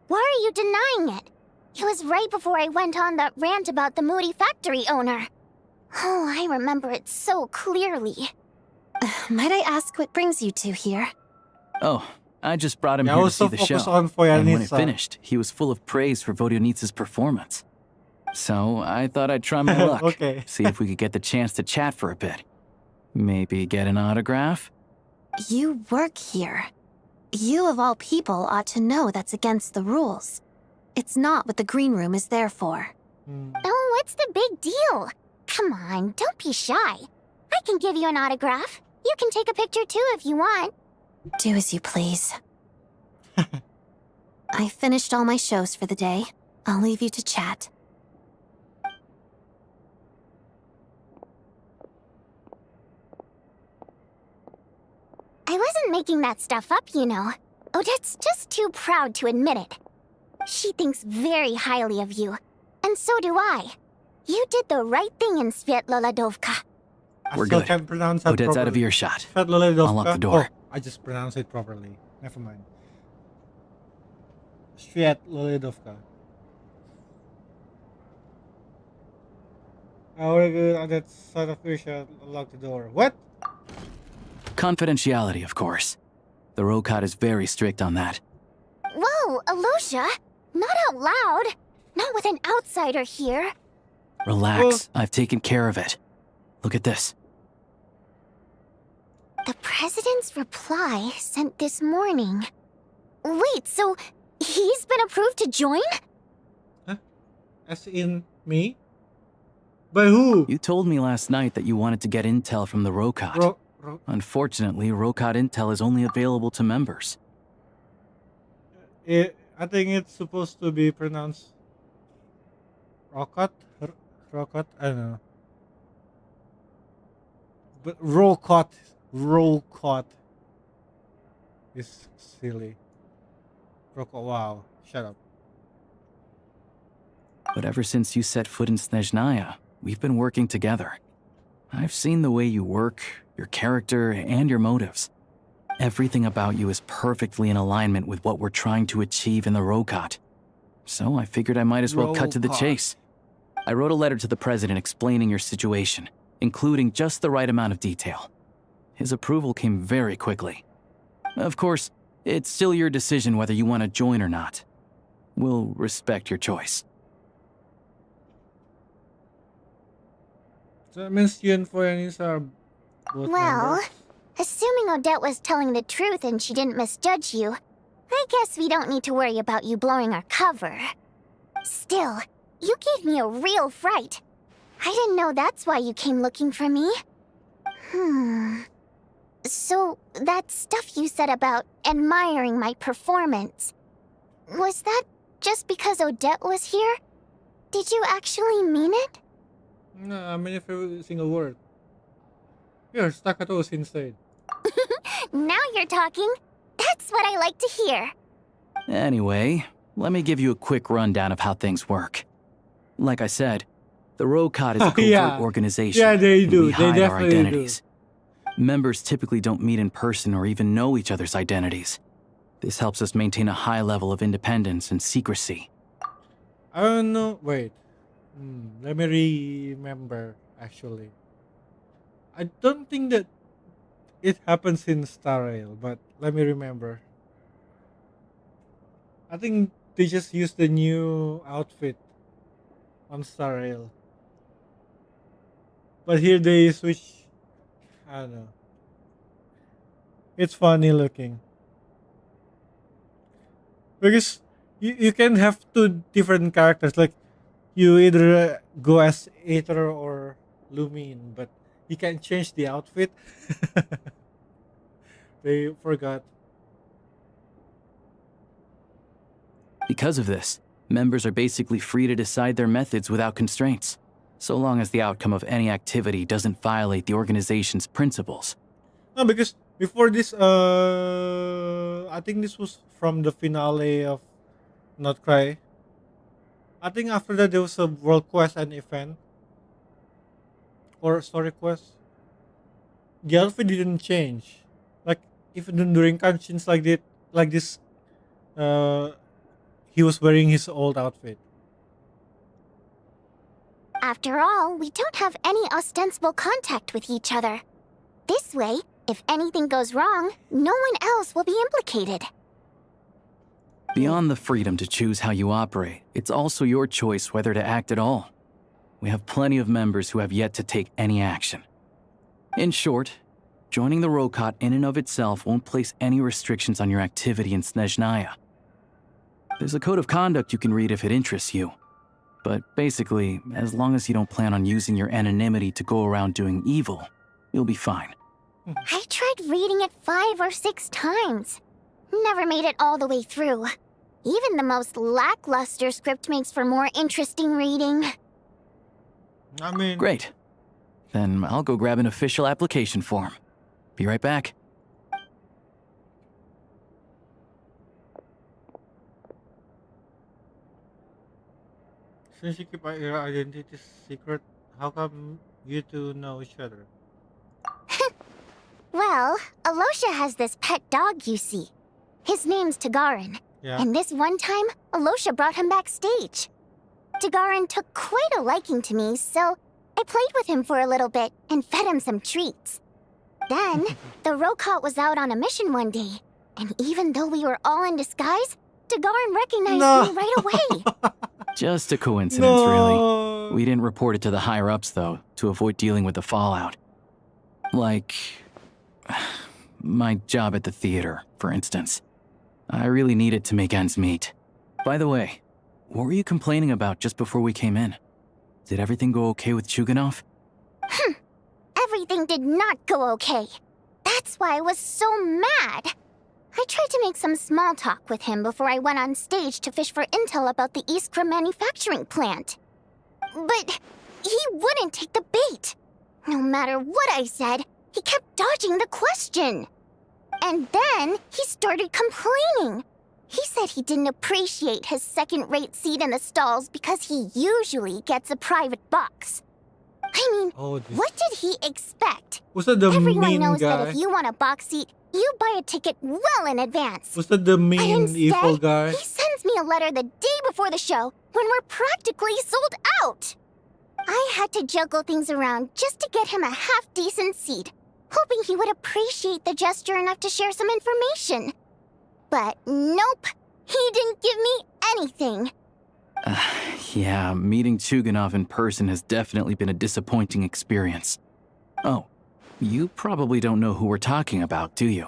Why are you denying it? It was right before I went on that rant about the moody factory owner. Oh, I remember it so clearly. Might I ask what brings you two here? Oh, I just brought him Yeah, I here to was so see the show. focused on And when it Foyanitsa. finished, he was full of praise for Vodonitz's performance. So I thought I'd try my luck. Okay. See if we could get the chance to chat for a bit. Maybe get an autograph? You work here. You of all people ought to know that's against the rules. It's not what the green room is there for. Oh, what's the big deal? Come on, don't be shy. I can give you an autograph. You can take a picture too if you want. Do as you please. I finished all my shows for the day. I'll leave you to chat. I wasn't making that stuff up, you know. Odette's just too proud to admit it. She thinks very highly of you. And so do I. You did the right thing in Svietloladovka. I We're still good. can't pronounce that Odette's out of properly. earshot. Svietloladovka. I'll lock the door. Oh, I just pronounced it properly. Never mind. Svietloladovka. Oh, we're good. On that side of earshot, I'll lock the door. What? Confidentiality, of course. The Rokat is very strict on that. Whoa, Alosia! Not out loud! Not with an outsider here! Relax, I've taken care of it. Look at this. The president's reply sent this morning. Wait, so he's been approved to join? Huh? As in me? By who? You told me last night that you wanted to get intel from the Rokat. Unfortunately, Rokat intel is only available to members. I think it's supposed to be pronounced Rokat? Rokat? I don't know. But Rokot is silly. Rokot, wow. Shut up. But ever since you set foot in Snezhnaya, we've been working together. I've seen the way you work, your character, and your motives. Everything about you is perfectly in alignment with what we're trying to achieve in the Rokat. So I figured I might as well cut to the Rokat. chase. I wrote a letter to the president explaining your situation, including just the right amount of detail. His approval came very quickly. Of course, it's still your decision whether you want to join or not. We'll respect your choice. So that means you and Foyanis are both Well, members? assuming Odette was telling the truth and she didn't misjudge you, I guess we don't need to worry about you blowing our cover. Still, you gave me a real fright. I didn't know that's why you came looking for me. So, that stuff you said about admiring my performance, was that just because Odette was here? Did you actually mean it? No, I mean every single word. Your staccato is insane. Now you're talking. That's what I like to hear. Anyway, let me give you a quick rundown of how things work. Like I said, the Rokat is a covert Yeah. organization. Yeah, they and do. We They hide our definitely do. identities. Members typically don't meet in person or even know each other's identities. This helps us maintain a high level of independence and secrecy. I don't know. Wait. Let me remember, actually. I don't think that it happens in Star Rail, but let me remember. I think they just used the new outfit on Star Rail. But here they switch. I don't know. It's funny looking. Because you can have two different characters. Like, you either go as Aether or Lumine, but you can change the outfit. They forgot. Because of this, members are basically free to decide their methods without constraints, so long as the outcome of any activity doesn't violate the organization's principles. No, because before this, I think this was from the finale of Not Cry. I think after that there was a world quest and event or story quest. The outfit didn't change. Like, even during cutscenes like this, he was wearing his old outfit. After all, we don't have any ostensible contact with each other. This way, if anything goes wrong, no one else will be implicated. Beyond the freedom to choose how you operate, it's also your choice whether to act at all. We have plenty of members who have yet to take any action. In short, joining the Rokot in and of itself won't place any restrictions on your activity in Snezhnaya. There's a code of conduct you can read if it interests you. But basically, as long as you don't plan on using your anonymity to go around doing evil, you'll be fine. I tried reading it 5 or 6 times. Never made it all the way through. Even the most lackluster script makes for more interesting reading. I mean... Great. Then I'll go grab an official application form. Be right back. Since you keep your identity secret, how come you two know each other? Well, Alosha has this pet dog, you see. His name's Tagarin. Yeah. And this one time, Alosha brought him backstage. Tagarin took quite a liking to me, so I played with him for a little bit and fed him some treats. Then, the Rokot was out on a mission one day, and even though we were all in disguise, Tagarin recognized me right away. Just a coincidence, really. We didn't report it to the higher-ups, though, to avoid dealing with the fallout. Like... my job at the theater, for instance. I really needed to make ends meet. By the way, what were you complaining about just before we came in? Did everything go okay with Chuganov? Everything did not go okay. That's why I was so mad. I tried to make some small talk with him before I went on stage to fish for intel about the Iskra manufacturing plant. But he wouldn't take the bait. No matter what I said, he kept dodging the question. And then he started complaining. He said he didn't appreciate his second-rate seat in the stalls because he usually gets a private box. I mean, what did he expect? Was that the Everyone mean knows guy? that if you want a box seat, you buy a ticket well in advance. Was that the mean, Instead, evil guy? he sends me a letter the day before the show when we're practically sold out. I had to juggle things around just to get him a half-decent seat, hoping he would appreciate the gesture enough to share some information. But nope, he didn't give me anything. Yeah, meeting Chuganov in person has definitely been a disappointing experience. Oh, you probably don't know who we're talking about, do you?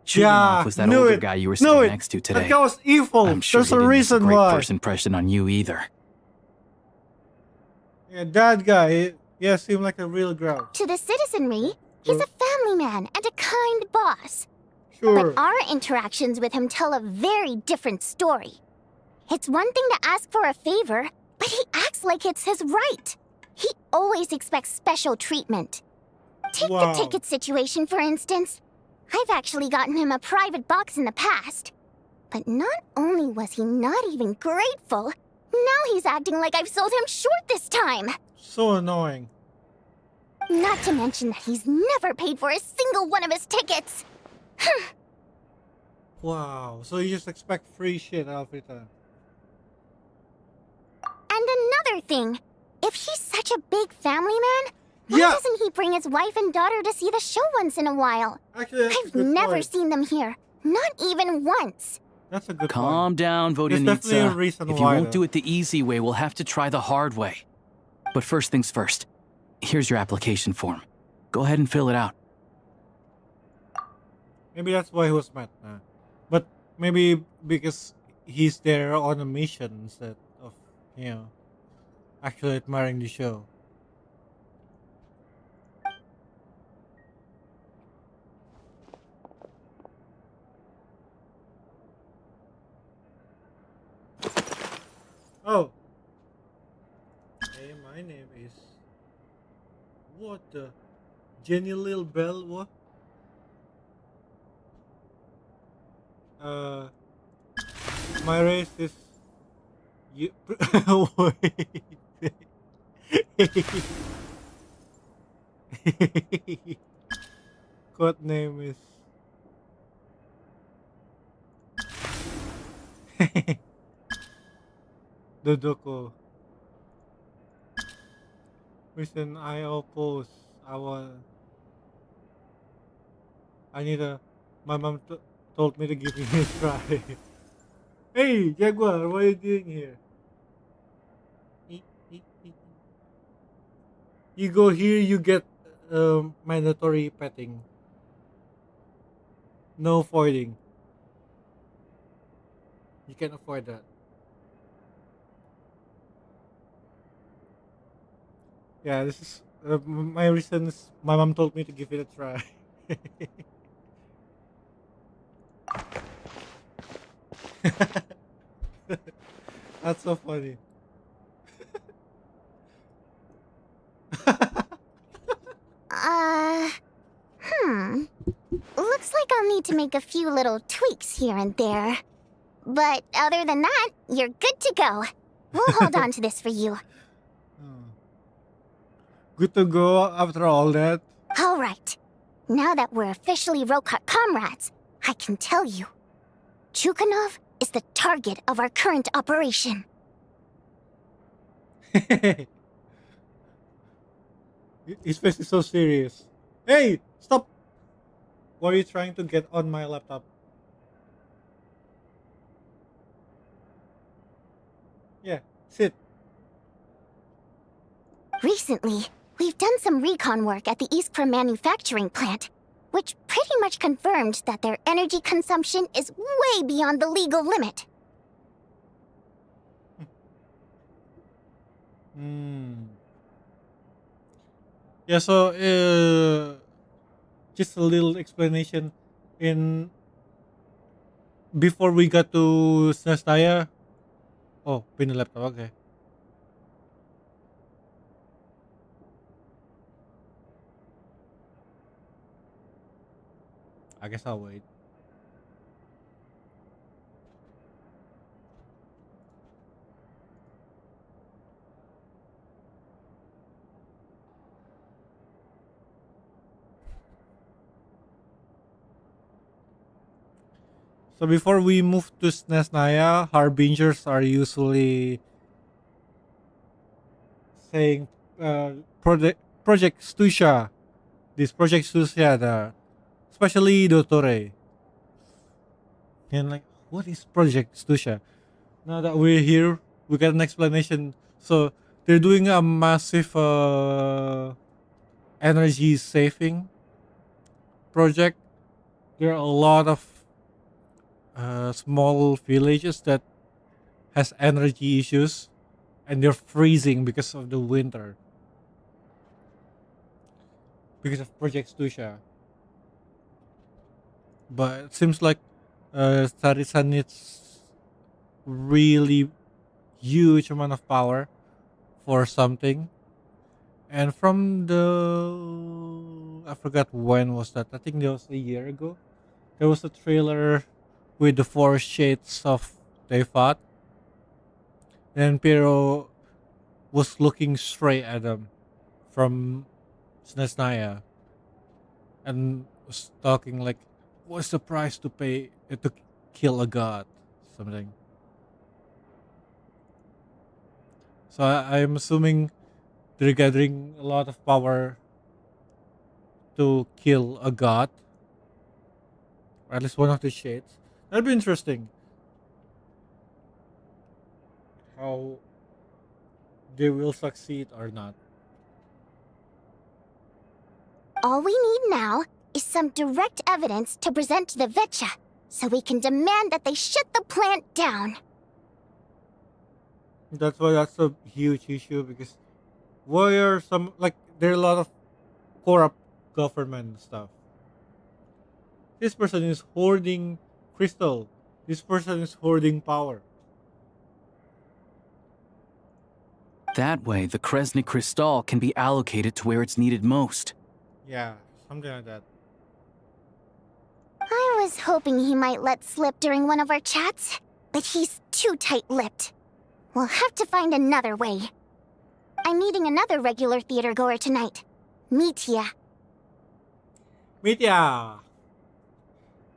Chuganov was that older guy you were sitting next to today. That guy was evil. I'm sure There's he a didn't make reason a great why. first impression on you either. Yeah, that guy, seemed like a real grouch. To the citizenry, he's a family man and a kind boss. Sure. But our interactions with him tell a very different story. It's one thing to ask for a favor, but he acts like it's his right. He always expects special treatment. Take the ticket situation, for instance. I've actually gotten him a private box in the past. But not only was he not even grateful, now he's acting like I've sold him short this time. So annoying. Not to mention that he's never paid for a single one of his tickets. Wow, so you just expect free shit every time. And another thing, if he's such a big family man, Why Yeah. doesn't he bring his wife and daughter to see the show once in a while? Actually, that's a I've good never point. seen them here. Not even once. That's a good Calm point. down, There's definitely a Vodyanitsa. reason If you why, won't though. do it the easy way, we'll have to try the hard way. But first things first. Here's your application form. Go ahead and fill it out. Maybe that's why he was mad. But maybe because he's there on a mission instead of, actually admiring the show. Oh. Hey, my name is... What the... Jenny Lil Bell, what? My race is... You... Wait. Code name is... Dodoko. Recent IO post. I need a... My mom told me to give me a try. Hey, Jaguar, what are you doing here? You go here, you get mandatory petting. No avoiding. You can't avoid that. Yeah, this is my reason is my mom told me to give it a try. That's so funny. Looks like I'll need to make a few little tweaks here and there. But other than that, you're good to go. We'll hold on to this for you. Good to go after all that. All right. Now that we're officially Rokat comrades, I can tell you. Chukhanov is the target of our current operation. His face is so serious. Hey, stop! What are you trying to get on my laptop? Yeah, sit. Recently, we've done some recon work at the Iskra manufacturing plant, which pretty much confirmed that their energy consumption is way beyond the legal limit. Yeah, so just a little explanation in before we got to Snestaya. Oh, pin the laptop, okay. I guess I'll wait. So before we move to Snezhnaya, harbingers are usually saying Project Stusha. This Project Stusha, especially Dottore. And like, what is Project Stusha? Now that we're here, we get an explanation. So they're doing a massive energy saving project. There are a lot of small villages that has energy issues, and they're freezing because of the winter. Because of Project Stusha. But it seems like Sarisa needs really huge amount of power for something. And from I forgot when was that. I think that was a year ago. There was a trailer with the four shades of Tefat. And Pero was looking straight at them from Snezhnaya and was talking like, what's the price to pay to kill a god? Something. So I'm assuming they're gathering a lot of power to kill a god, or at least one of the shades. That'd be interesting. How they will succeed or not. All we need now is some direct evidence to present to the Vetcha, so we can demand that they shut the plant down. That's why that's a huge issue because why are some like there are a lot of corrupt government stuff. This person is hoarding crystal. This person is hoarding power. That way, the Kresny Crystal can be allocated to where it's needed most. Yeah, something like that. I was hoping he might let slip during one of our chats, but he's too tight-lipped. We'll have to find another way. I'm meeting another regular theater goer tonight, Mitya. Mitya!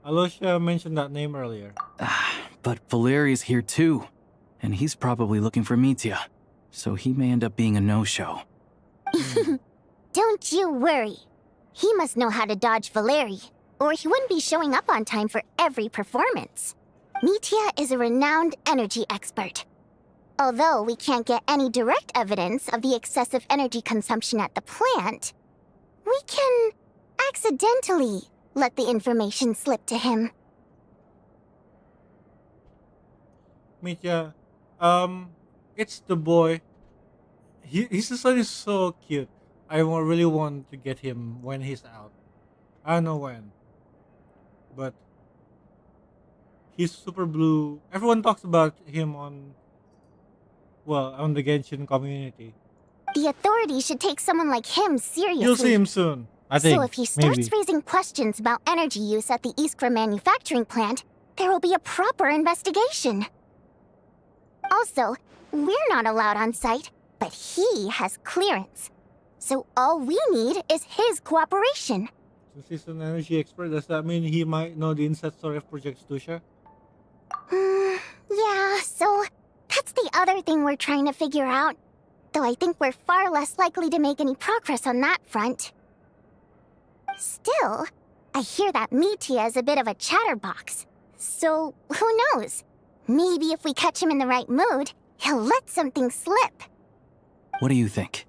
Aloysia mentioned that name earlier. But Valeri's here too, and he's probably looking for Mitya, so he may end up being a no-show. Don't you worry. He must know how to dodge Valeri, or he wouldn't be showing up on time for every performance. Mitya is a renowned energy expert. Although we can't get any direct evidence of the excessive energy consumption at the plant, we can accidentally let the information slip to him. Mitya, it's the boy. His son is so cute. Really want to get him when he's out. I don't know when. But he's super blue. Everyone talks about him on the Genshin community. The authorities should take someone like him seriously. You'll see him soon, I think. So if he starts maybe. raising questions about energy use at the Iskra manufacturing plant, there will be a proper investigation. Also, we're not allowed on site, but he has clearance. So all we need is his cooperation. Since he's an energy expert, does that mean he might know the inside story of Project Stusha? Yeah, so that's the other thing we're trying to figure out. Though I think we're far less likely to make any progress on that front. Still, I hear that Mitya is a bit of a chatterbox. So, who knows? Maybe if we catch him in the right mood, he'll let something slip. What do you think?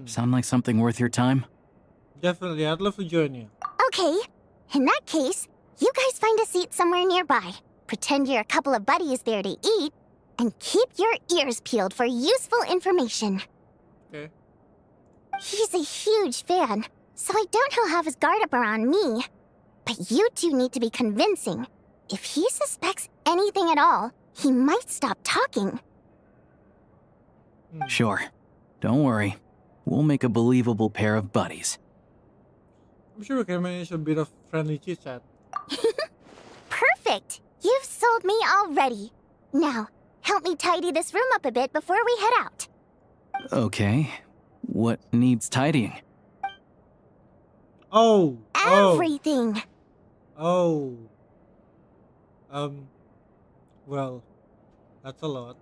Sound like something worth your time? Definitely, I'd love to join you. Okay, in that case, you guys find a seat somewhere nearby. Pretend you're a couple of buddies there to eat, and keep your ears peeled for useful information. Okay. He's a huge fan, so I doubt he'll have his guard up around me. But you two need to be convincing. If he suspects anything at all, he might stop talking. Sure. Don't worry. We'll make a believable pair of buddies. I'm sure we can manage a bit of friendly chit-chat. Perfect! You've sold me already. Now, help me tidy this room up a bit before we head out. Okay. What needs tidying? Oh! Everything! Oh. Well, that's a lot.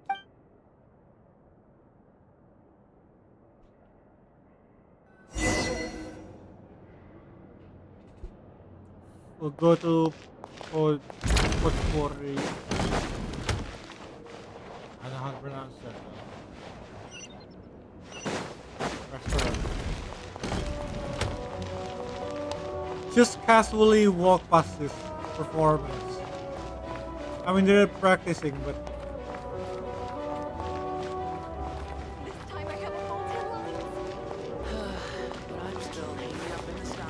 We'll go to Potpourri. I don't know how to pronounce that. Restaurant. Just casually walk past this performance. I mean, they're practicing, but This time I have a full 10 lines. But I'm still hanging up in the sky.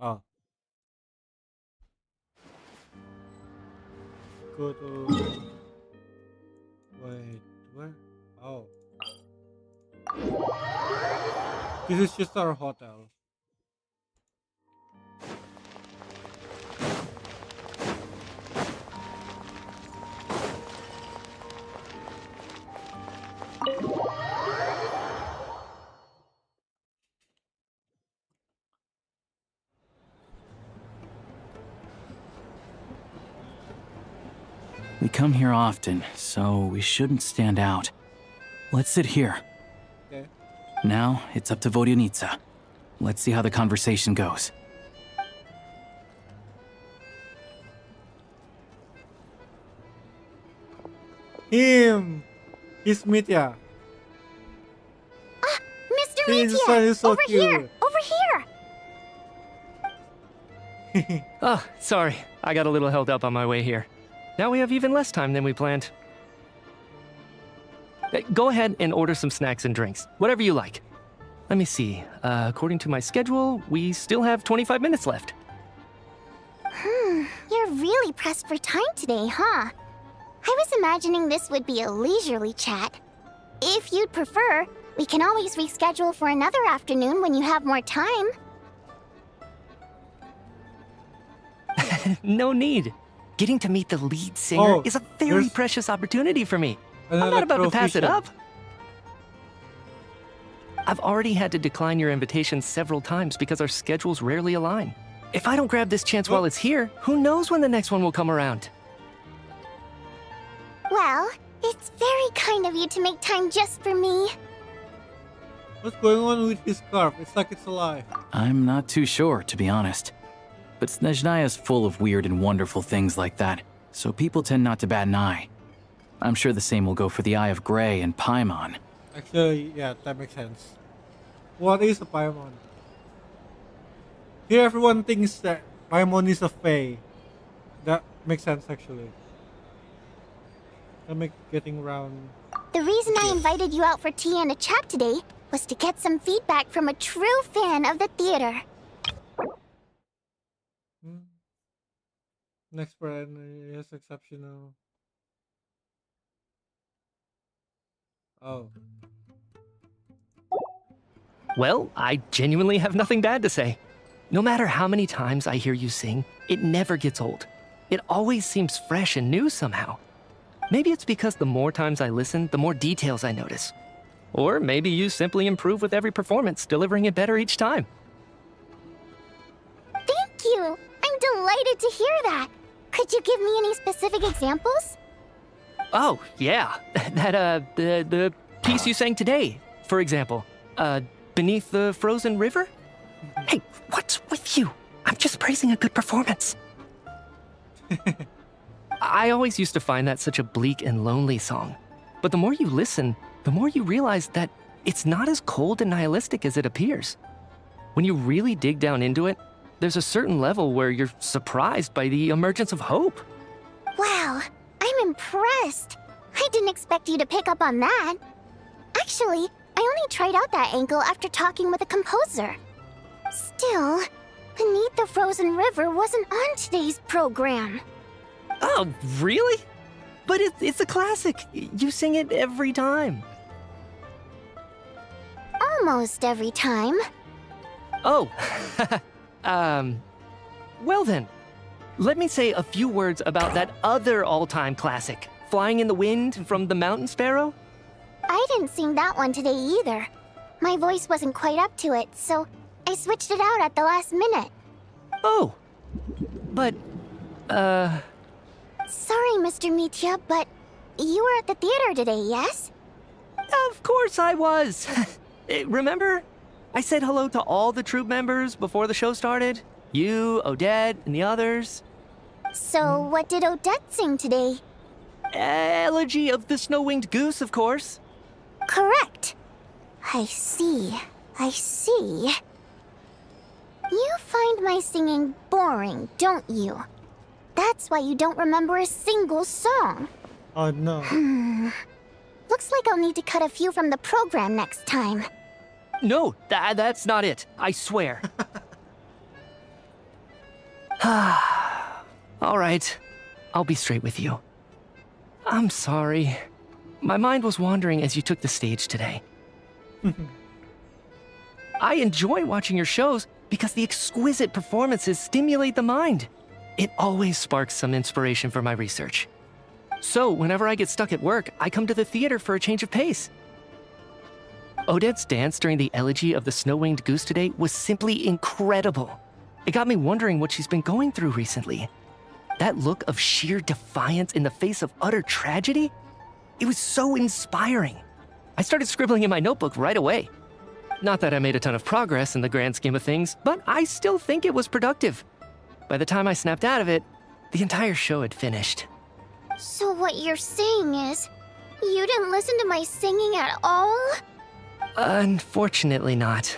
oh. Go to wait, where? Oh. This is just our hotel. We come here often, so we shouldn't stand out. Let's sit here. Okay. Now, it's up to Vodyanitsa. Let's see how the conversation goes. Him! He's Mitya. Mr. His Mitya! son is so Over cute. here! Over here! Oh, sorry. I got a little held up on my way here. Now we have even less time than we planned. Go ahead and order some snacks and drinks. Whatever you like. Let me see. According to my schedule, we still have 25 minutes left. You're really pressed for time today, huh? I was imagining this would be a leisurely chat. If you'd prefer, we can always reschedule for another afternoon when you have more time. No need. Getting to meet the lead singer Oh, is a very there's precious opportunity for me. I'm another not about to pass it proficient. up. I've already had to decline your invitation several times because our schedules rarely align. If I don't grab this chance while it's here, who knows when the next one will come around? Well, it's very kind of you to make time just for me. What's going on with his scarf? It's like it's alive. I'm not too sure, to be honest. But Snezhnaya's full of weird and wonderful things like that, so people tend not to bat an eye. I'm sure the same will go for the Eye of Grey and Paimon. Actually, yeah, that makes sense. What is a Paimon? Here everyone thinks that Paimon is a fae. That makes sense actually. I'm getting around. The reason I invited you out for tea and a chat today was to get some feedback from a true fan of the theater. Next friend is exceptional. Oh. Well, I genuinely have nothing bad to say. No matter how many times I hear you sing, it never gets old. It always seems fresh and new somehow. Maybe it's because the more times I listen, the more details I notice. Or maybe you simply improve with every performance, delivering it better each time. Thank you! I'm delighted to hear that. Could you give me any specific examples? Oh, yeah. The piece you sang today, for example. Beneath the Frozen River? Hey, what's with you? I'm just praising a good performance. I always used to find that such a bleak and lonely song. But the more you listen, the more you realize that it's not as cold and nihilistic as it appears. When you really dig down into it, there's a certain level where you're surprised by the emergence of hope. Wow, I'm impressed. I didn't expect you to pick up on that. Actually, I only tried out that angle after talking with a composer. Still, Beneath the Frozen River wasn't on today's program. Oh, really? But it's a classic. You sing it every time. Almost every time. Oh, well then. Let me say a few words about that other all-time classic, Flying in the Wind from the Mountain Sparrow. I didn't sing that one today either. My voice wasn't quite up to it, so I switched it out at the last minute. Oh, but, Sorry, Mr. Mitya, but you were at the theater today, yes? Of course I was. Remember? I said hello to all the troupe members before the show started. You, Odette, and the others. So, what did Odette sing today? Elegy of the Snow-Winged Goose, of course. Correct. I see. I see. You find my singing boring, don't you? That's why you don't remember a single song. Oh no. Looks like I'll need to cut a few from the program next time. No, that's not it. I swear. All right. I'll be straight with you. I'm sorry. My mind was wandering as you took the stage today. I enjoy watching your shows because the exquisite performances stimulate the mind. It always sparks some inspiration for my research. So, whenever I get stuck at work, I come to the theater for a change of pace. Odette's dance during the elegy of the snow-winged goose today was simply incredible. It got me wondering what she's been going through recently. That look of sheer defiance in the face of utter tragedy? It was so inspiring. I started scribbling in my notebook right away. Not that I made a ton of progress in the grand scheme of things, but I still think it was productive. By the time I snapped out of it, the entire show had finished. So what you're saying is, you didn't listen to my singing at all? Unfortunately not.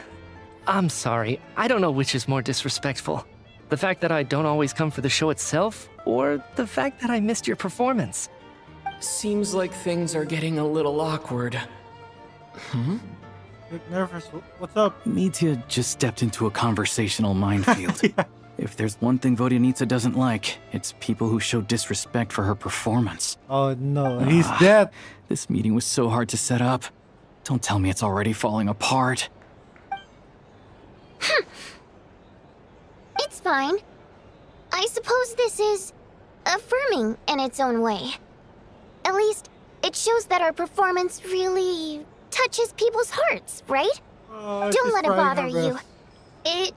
I'm sorry, I don't know which is more disrespectful. The fact that I don't always come for the show itself, or the fact that I missed your performance. Seems like things are getting a little awkward. Get nervous. What's up? Mitya just stepped into a conversational minefield. If there's one thing Vodyanitsa doesn't like, it's people who show disrespect for her performance. Oh no, he's dead. This meeting was so hard to set up. Don't tell me it's already falling apart. It's fine. I suppose this is affirming in its own way. At least, it shows that our performance really touches people's hearts, right? Don't let it bother you. It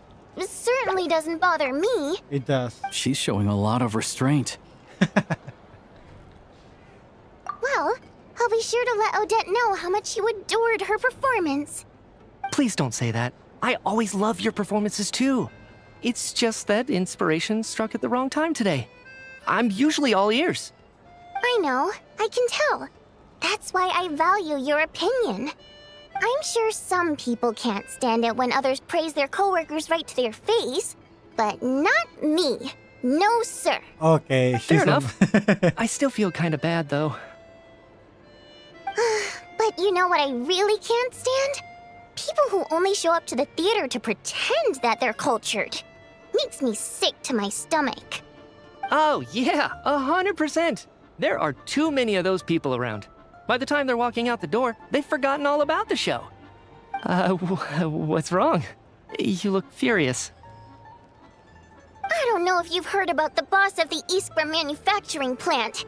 certainly doesn't bother me. It does. She's showing a lot of restraint. Well, I'll be sure to let Odette know how much you adored her performance. Please don't say that. I always love your performances too. It's just that inspiration struck at the wrong time today. I'm usually all ears. I know, I can tell. That's why I value your opinion. I'm sure some people can't stand it when others praise their coworkers right to their face, but not me. No, sir. Okay, Fair enough. I still feel kind of bad, though. But you know what I really can't stand? People who only show up to the theater to pretend that they're cultured. Makes me sick to my stomach. Oh, yeah, 100%. There are too many of those people around. By the time they're walking out the door, they've forgotten all about the show. What's wrong? You look furious. I don't know if you've heard about the boss of the Iskra manufacturing plant.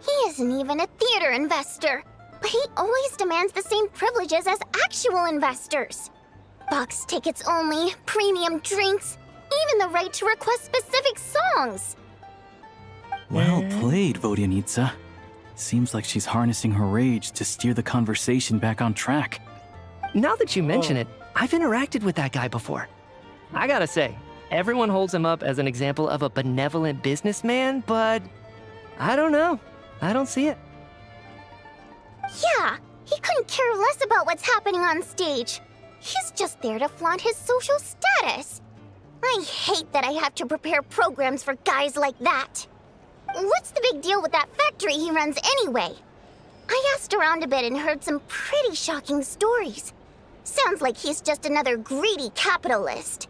He isn't even a theater investor, but he always demands the same privileges as actual investors. Box tickets only, premium drinks, even the right to request specific songs. Well played, Vodyanitsa. Seems like she's harnessing her rage to steer the conversation back on track. Now that you mention it, I've interacted with that guy before. I gotta say, everyone holds him up as an example of a benevolent businessman, but I don't know. I don't see it. Yeah, he couldn't care less about what's happening on stage. He's just there to flaunt his social status. I hate that I have to prepare programs for guys like that. What's the big deal with that factory he runs anyway? I asked around a bit and heard some pretty shocking stories. Sounds like he's just another greedy capitalist.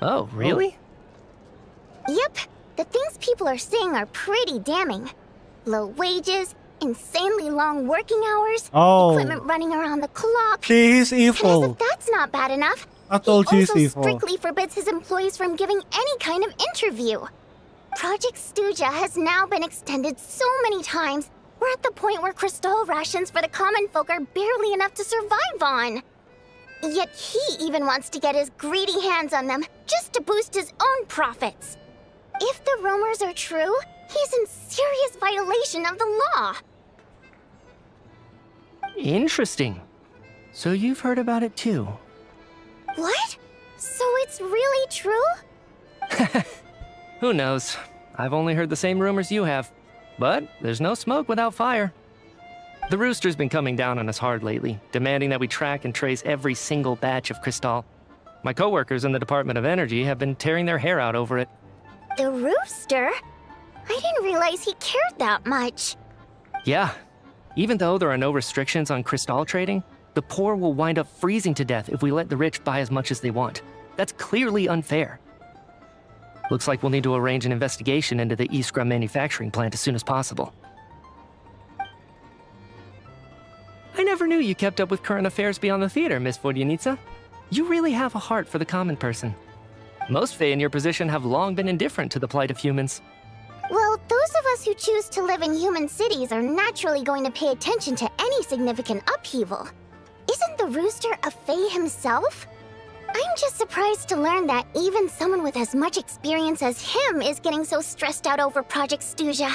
Oh, really? Yep, the things people are saying are pretty damning. Low wages, insanely long working hours, equipment running around the clock. He's evil. And as if that's not bad enough, I told you he's also evil. strictly forbids his employees from giving any kind of interview. Project Stuja has now been extended so many times, we're at the point where crystal rations for the common folk are barely enough to survive on. Yet he even wants to get his greedy hands on them just to boost his own profits. If the rumors are true, he's in serious violation of the law. Interesting. So you've heard about it too? What? So it's really true? Who knows? I've only heard the same rumors you have. But there's no smoke without fire. The Rooster's been coming down on us hard lately, demanding that we track and trace every single batch of Crystal. My coworkers in the Department of Energy have been tearing their hair out over it. The Rooster? I didn't realize he cared that much. Yeah. Even though there are no restrictions on Crystal trading, the poor will wind up freezing to death if we let the rich buy as much as they want. That's clearly unfair. Looks like we'll need to arrange an investigation into the Iskra manufacturing plant as soon as possible. I never knew you kept up with current affairs beyond the theater, Miss Vodyanitsa. You really have a heart for the common person. Most Fae in your position have long been indifferent to the plight of humans. Well, those of us who choose to live in human cities are naturally going to pay attention to any significant upheaval. Isn't the rooster a Fae himself? I'm just surprised to learn that even someone with as much experience as him is getting so stressed out over Project Stuja.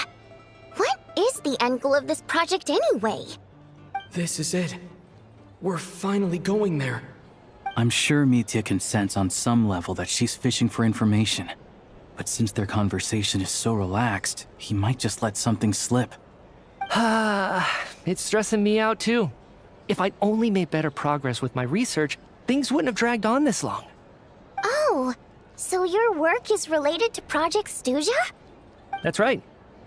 What is the end goal of this project anyway? This is it. We're finally going there. I'm sure Mitya can sense on some level that she's fishing for information. But since their conversation is so relaxed, he might just let something slip. It's stressing me out too. If I'd only made better progress with my research, things wouldn't have dragged on this long. Oh, so your work is related to Project Stuja? That's right.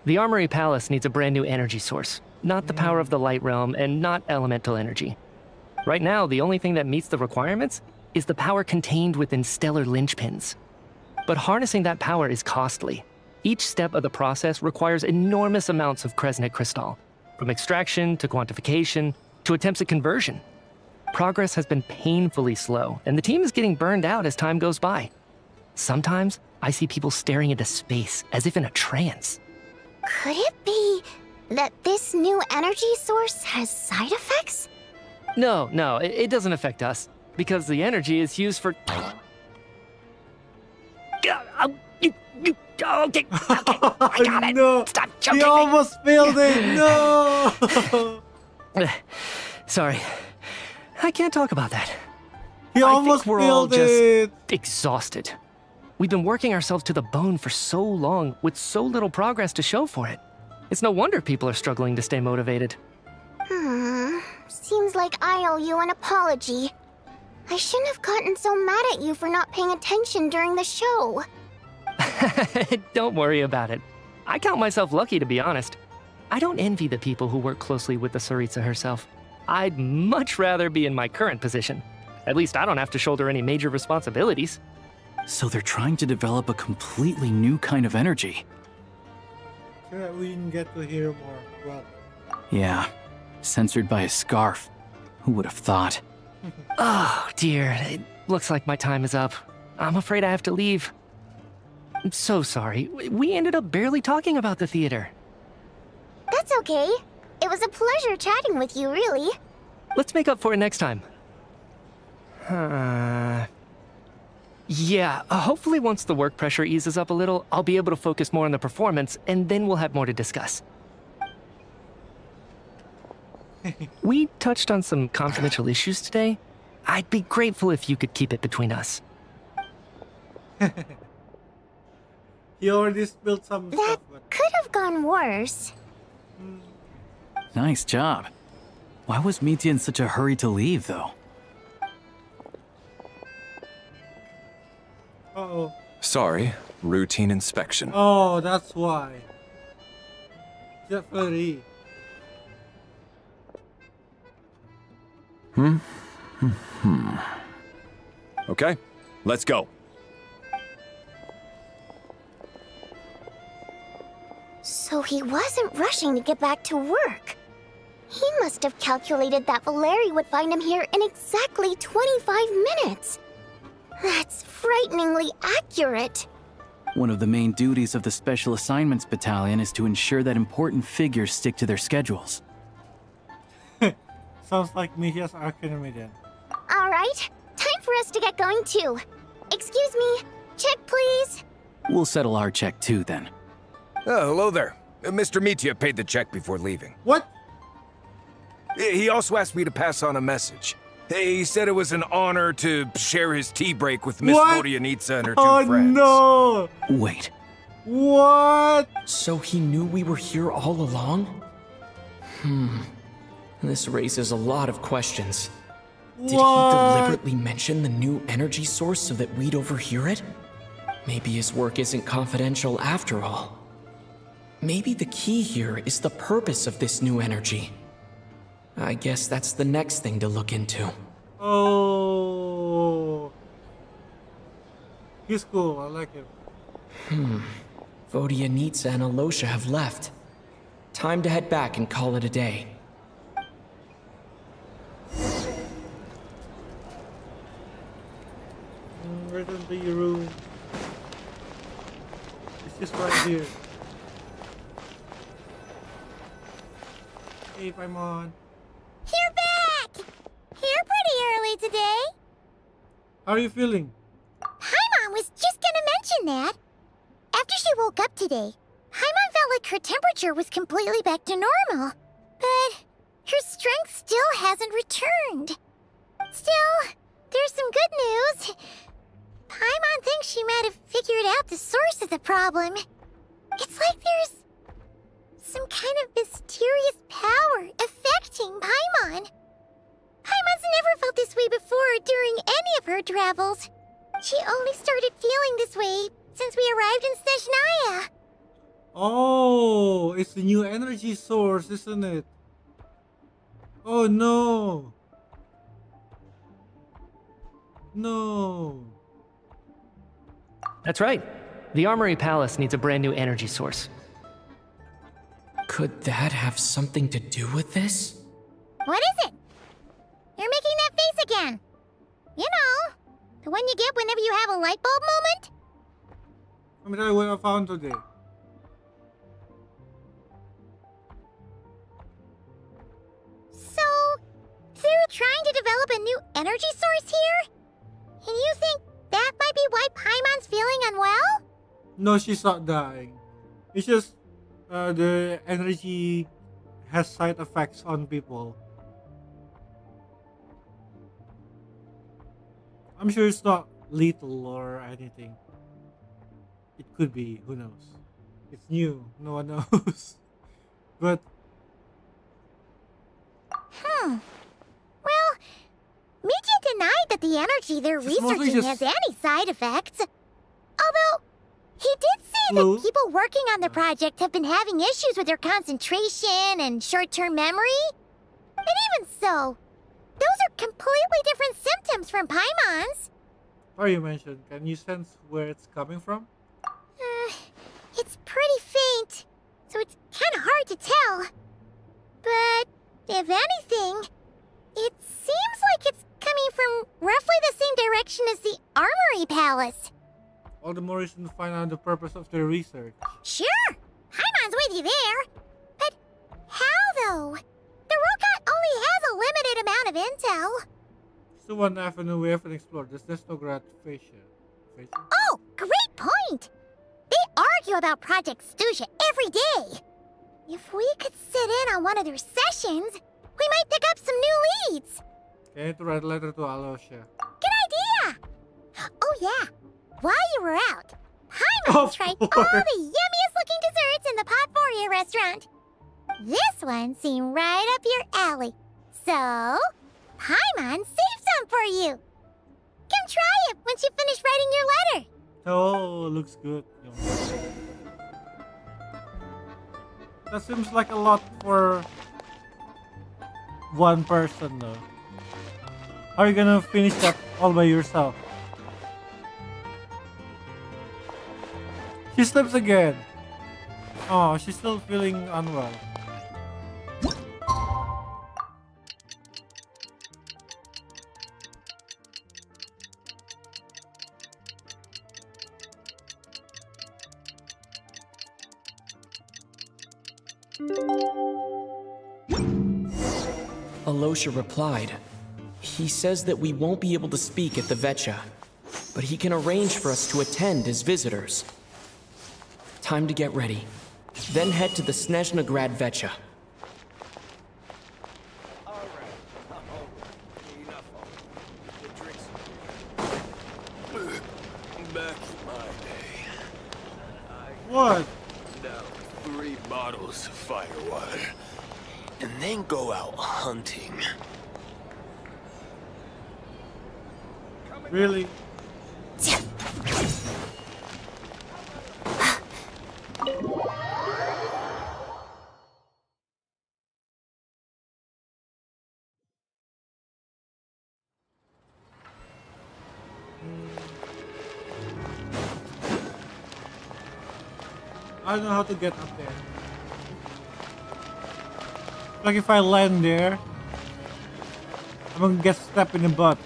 The Armory Palace needs a brand new energy source. Not the power of the Light Realm, and not elemental energy. Right now, the only thing that meets the requirements is the power contained within stellar linchpins. But harnessing that power is costly. Each step of the process requires enormous amounts of Kresnet crystal, from extraction to quantification to attempts at conversion. Progress has been painfully slow, and the team is getting burned out as time goes by. Sometimes, I see people staring into space as if in a trance. Could it be that this new energy source has side effects? No, it doesn't affect us, because the energy is used for... Okay, I got it. No. Stop choking He me. almost failed it. No. Sorry, I can't talk about that. He almost we're all failed it. just exhausted. We've been working ourselves to the bone for so long with so little progress to show for it. It's no wonder people are struggling to stay motivated. Seems like I owe you an apology. I shouldn't have gotten so mad at you for not paying attention during the show. Don't worry about it. I count myself lucky, to be honest. I don't envy the people who work closely with the Tsaritsa herself. I'd much rather be in my current position. At least I don't have to shoulder any major responsibilities. So they're trying to develop a completely new kind of energy. So that we can get to hear more. Well, Yeah, censored by a scarf. Who would have thought? Oh, dear. It looks like my time is up. I'm afraid I have to leave. I'm so sorry. We ended up barely talking about the theater. That's okay. It was a pleasure chatting with you, really. Let's make up for it next time. Yeah, hopefully once the work pressure eases up a little, I'll be able to focus more on the performance, and then we'll have more to discuss. We touched on some confidential issues today. I'd be grateful if you could keep it between us. he already spilled some That stuff. But... could have gone worse. Nice job. Why was Mitya in such a hurry to leave, though? Uh-oh. Sorry, routine inspection. Oh, that's why. Jeffrey. Okay, let's go. So he wasn't rushing to get back to work. He must have calculated that Valeri would find him here in exactly 25 minutes. That's frighteningly accurate. One of the main duties of the Special Assignments Battalion is to ensure that important figures stick to their schedules. Sounds like Mitya's Archon then. All right, time for us to get going too. Excuse me, check please. We'll settle our check too, then. Hello there. Mr. Mitya paid the check before leaving. What? He also asked me to pass on a message. He said it was an honor to share his tea break with Miss What? Odette'S and her two Oh friends. no! Wait. What? So he knew we were here all along? This raises a lot of questions. Did he deliberately mention the new energy source so that we'd overhear it? Maybe his work isn't confidential after all. Maybe the key here is the purpose of this new energy. I guess that's the next thing to look into. Oh. He's cool, I like him. Odette'S and Alosha have left. Time to head back and call it a day. Return to your room. It's just right here. Hey, Paimon. You're back! Here, How are you feeling? Paimon was just gonna mention that. After she woke up today, Paimon felt like her temperature was completely back to normal. But her strength still hasn't returned. Still, there's some good news. Paimon thinks she might have figured out the source of the problem. It's like there's some kind of mysterious power affecting Paimon. Paimon's never felt this way before during any of her travels. She only started feeling this way since we arrived in Snezhnaya. Oh, it's the new energy source, isn't it? Oh no. No. That's right. The Armory Palace needs a brand new energy source. Could that have something to do with this? What is it? You're making that face again. You know, the one you get whenever you have a light bulb moment? Let me tell you what I found today. So, they're trying to develop a new energy source here? And you think that might be why Paimon's feeling unwell? No, she's not dying. It's just the energy has side effects on people. I'm sure it's not lethal or anything. It could be, who knows? It's new, no one knows. But Well, Mijian denied that the energy they're It's mostly researching just- has any side effects. Although, he did say Flu. that people working on the project have been having issues with their concentration and short-term memory. But even so, those are completely different symptoms from Paimon's. or you mentioned, can you sense where it's coming from? It's pretty faint, so it's kind of hard to tell. But if anything, it seems like it's coming from roughly the same direction as the Armory Palace. All the more reason to find out the purpose of their research. Sure, Paimon's with you there. But how, though? The Rokat only has a limited amount of intel. It's the one avenue we haven't explored. There's Desnograd Fascia. Oh, great point! They argue about Project Studia every day. If we could sit in on one of their sessions, we might pick up some new leads. I need to write a letter to Alosia. Good idea! Oh yeah, while you were out, Paimon tried all the yummiest looking desserts in the Potforia restaurant. This one seemed right up your alley. So, Paimon saved some for you. Come try it once you finish writing your letter. Oh, looks good. That seems like a lot for one person though. How are you gonna finish that all by yourself? She sleeps again. Oh, she's still feeling unwell. Alosha replied. He says that we won't be able to speak at the Vetcha, but he can arrange for us to attend as visitors. Time to get ready. Then head to the Snezhnograd Vetcha. Back in my day, What? down 3 bottles of firewater, and then go out hunting. Really? I don't know how to get up there. Like if I land there, I'm gonna get stabbed in the butt.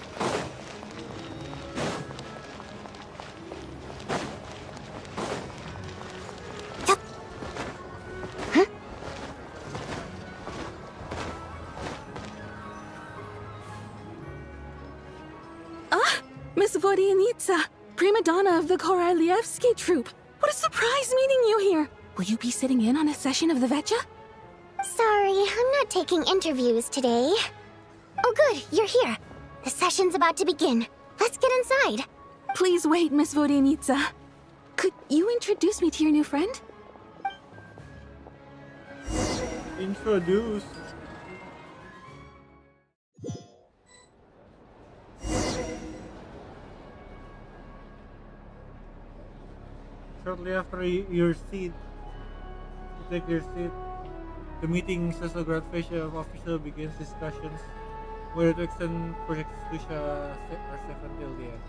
Miss Vodyanitsa, prima donna of the Korolievsky troupe. What a surprise meeting you here. Will you be sitting in on a session of the Vetcha? Sorry, I'm not taking interviews today. Oh good, you're here. The session's about to begin. Let's get inside. Please wait, Miss Vodyanitsa. Could you introduce me to your new friend? Introduce. Shortly after your seat, to take your seat, the meeting Cecil Grand Fascia of official begins discussions whether to extend Project Lucia R7 until the end.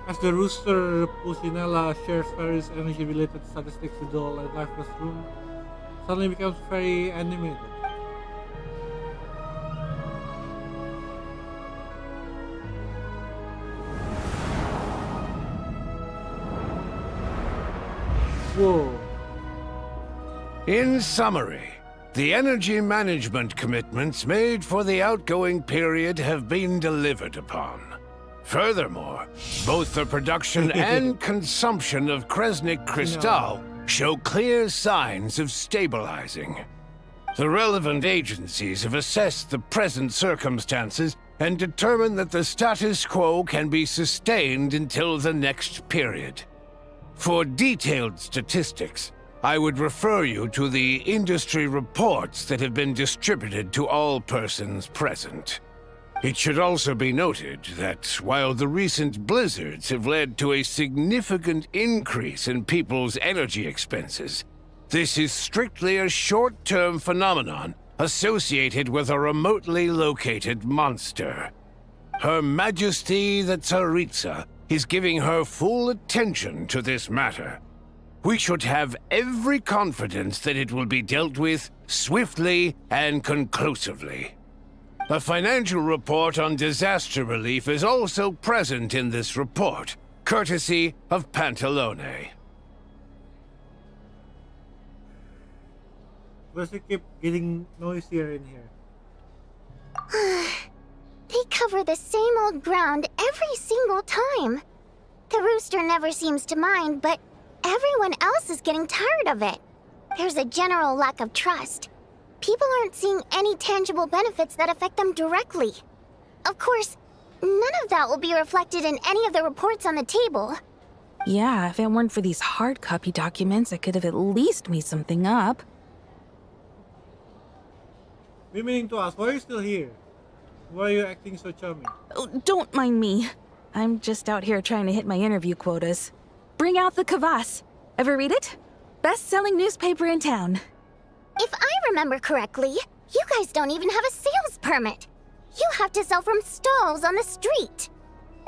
As the rooster Pulcinella shares Faris' energy-related statistics with dull and lifeless room, suddenly becomes very animated. Whoa. In summary, the energy management commitments made for the outgoing period have been delivered upon. Furthermore, both the production and consumption of Kresnik Crystal show clear signs of stabilizing. The relevant agencies have assessed the present circumstances and determined that the status quo can be sustained until the next period. For detailed statistics, I would refer you to the industry reports that have been distributed to all persons present. It should also be noted that while the recent blizzards have led to a significant increase in people's energy expenses, this is strictly a short-term phenomenon associated with a remotely located monster. Her Majesty the Tsaritsa is giving her full attention to this matter. We should have every confidence that it will be dealt with swiftly and conclusively. A financial report on disaster relief is also present in this report, courtesy of Pantalone. Does it keep getting noisier in here? They cover the same old ground every single time. The rooster never seems to mind, but everyone else is getting tired of it. There's a general lack of trust. People aren't seeing any tangible benefits that affect them directly. Of course, none of that will be reflected in any of the reports on the table. Yeah, if it weren't for these hard copy documents, I could have at least made something up. We're meaning to ask, why are you still here? Why are you acting so charming? Oh, don't mind me. I'm just out here trying to hit my interview quotas. Bring out the kvass. Ever read it? Best-selling newspaper in town. If I remember correctly, you guys don't even have a sales permit. You have to sell from stalls on the street.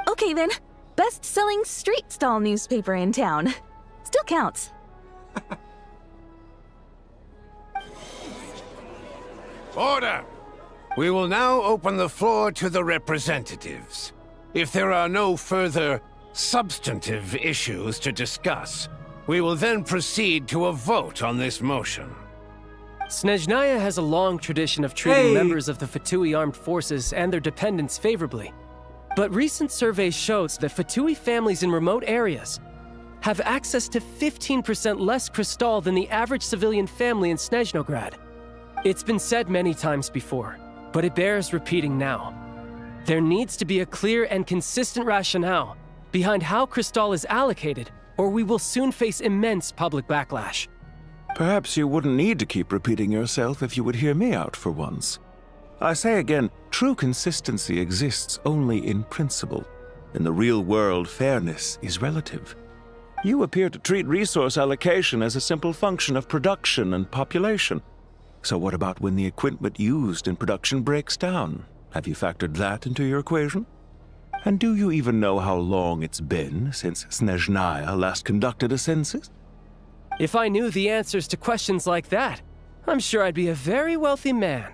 Okay then, best-selling street stall newspaper in town. Still counts. Order! We will now open the floor to the representatives. If there are no further substantive issues to discuss, we will then proceed to a vote on this motion. Snezhnaya has a long tradition of treating members of the Fatui armed forces and their dependents favorably. But recent surveys shows that Fatui families in remote areas have access to 15% less crystal than the average civilian family in Snezhnograd. It's been said many times before, but it bears repeating now. There needs to be a clear and consistent rationale behind how crystal is allocated, or we will soon face immense public backlash. Perhaps you wouldn't need to keep repeating yourself if you would hear me out for once. I say again, true consistency exists only in principle. In the real world, fairness is relative. You appear to treat resource allocation as a simple function of production and population. So what about when the equipment used in production breaks down? Have you factored that into your equation? And do you even know how long it's been since Snezhnaya last conducted a census? If I knew the answers to questions like that, I'm sure I'd be a very wealthy man.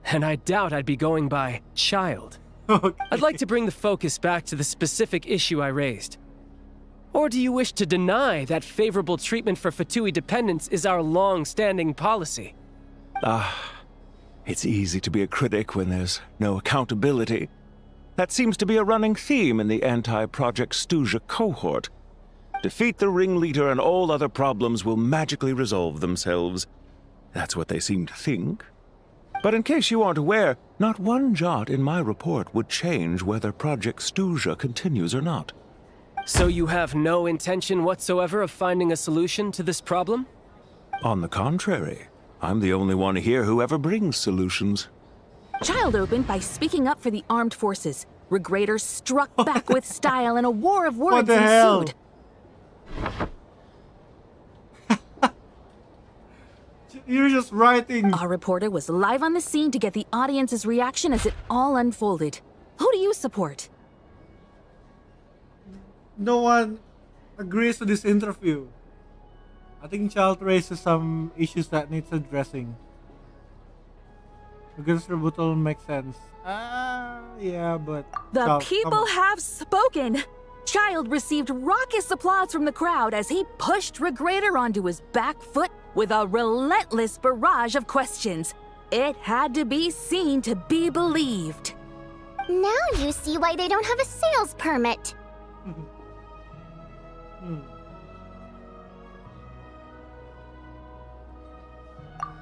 And I doubt I'd be going by child. I'd like to bring the focus back to the specific issue I raised. Or do you wish to deny that favorable treatment for Fatui dependents is our long-standing policy? It's easy to be a critic when there's no accountability. That seems to be a running theme in the anti-Project Stuja cohort. Defeat the ringleader and all other problems will magically resolve themselves. That's what they seem to think. But in case you aren't aware, not one jot in my report would change whether Project Stuja continues or not. So you have no intention whatsoever of finding a solution to this problem? On the contrary, I'm the only one here who ever brings solutions. Child opened by speaking up for the armed forces. Regrator struck back with style and a war of words What the hell? ensued. You're just writing. Our reporter was live on the scene to get the audience's reaction as it all unfolded. Who do you support? No one agrees to this interview. I think Child raises some issues that needs addressing. Because rebuttal makes sense. Yeah, but... The Child, people have spoken! Child received raucous applause from the crowd as he pushed Regrator onto his back foot with a relentless barrage of questions. It had to be seen to be believed. Now you see why they don't have a sales permit.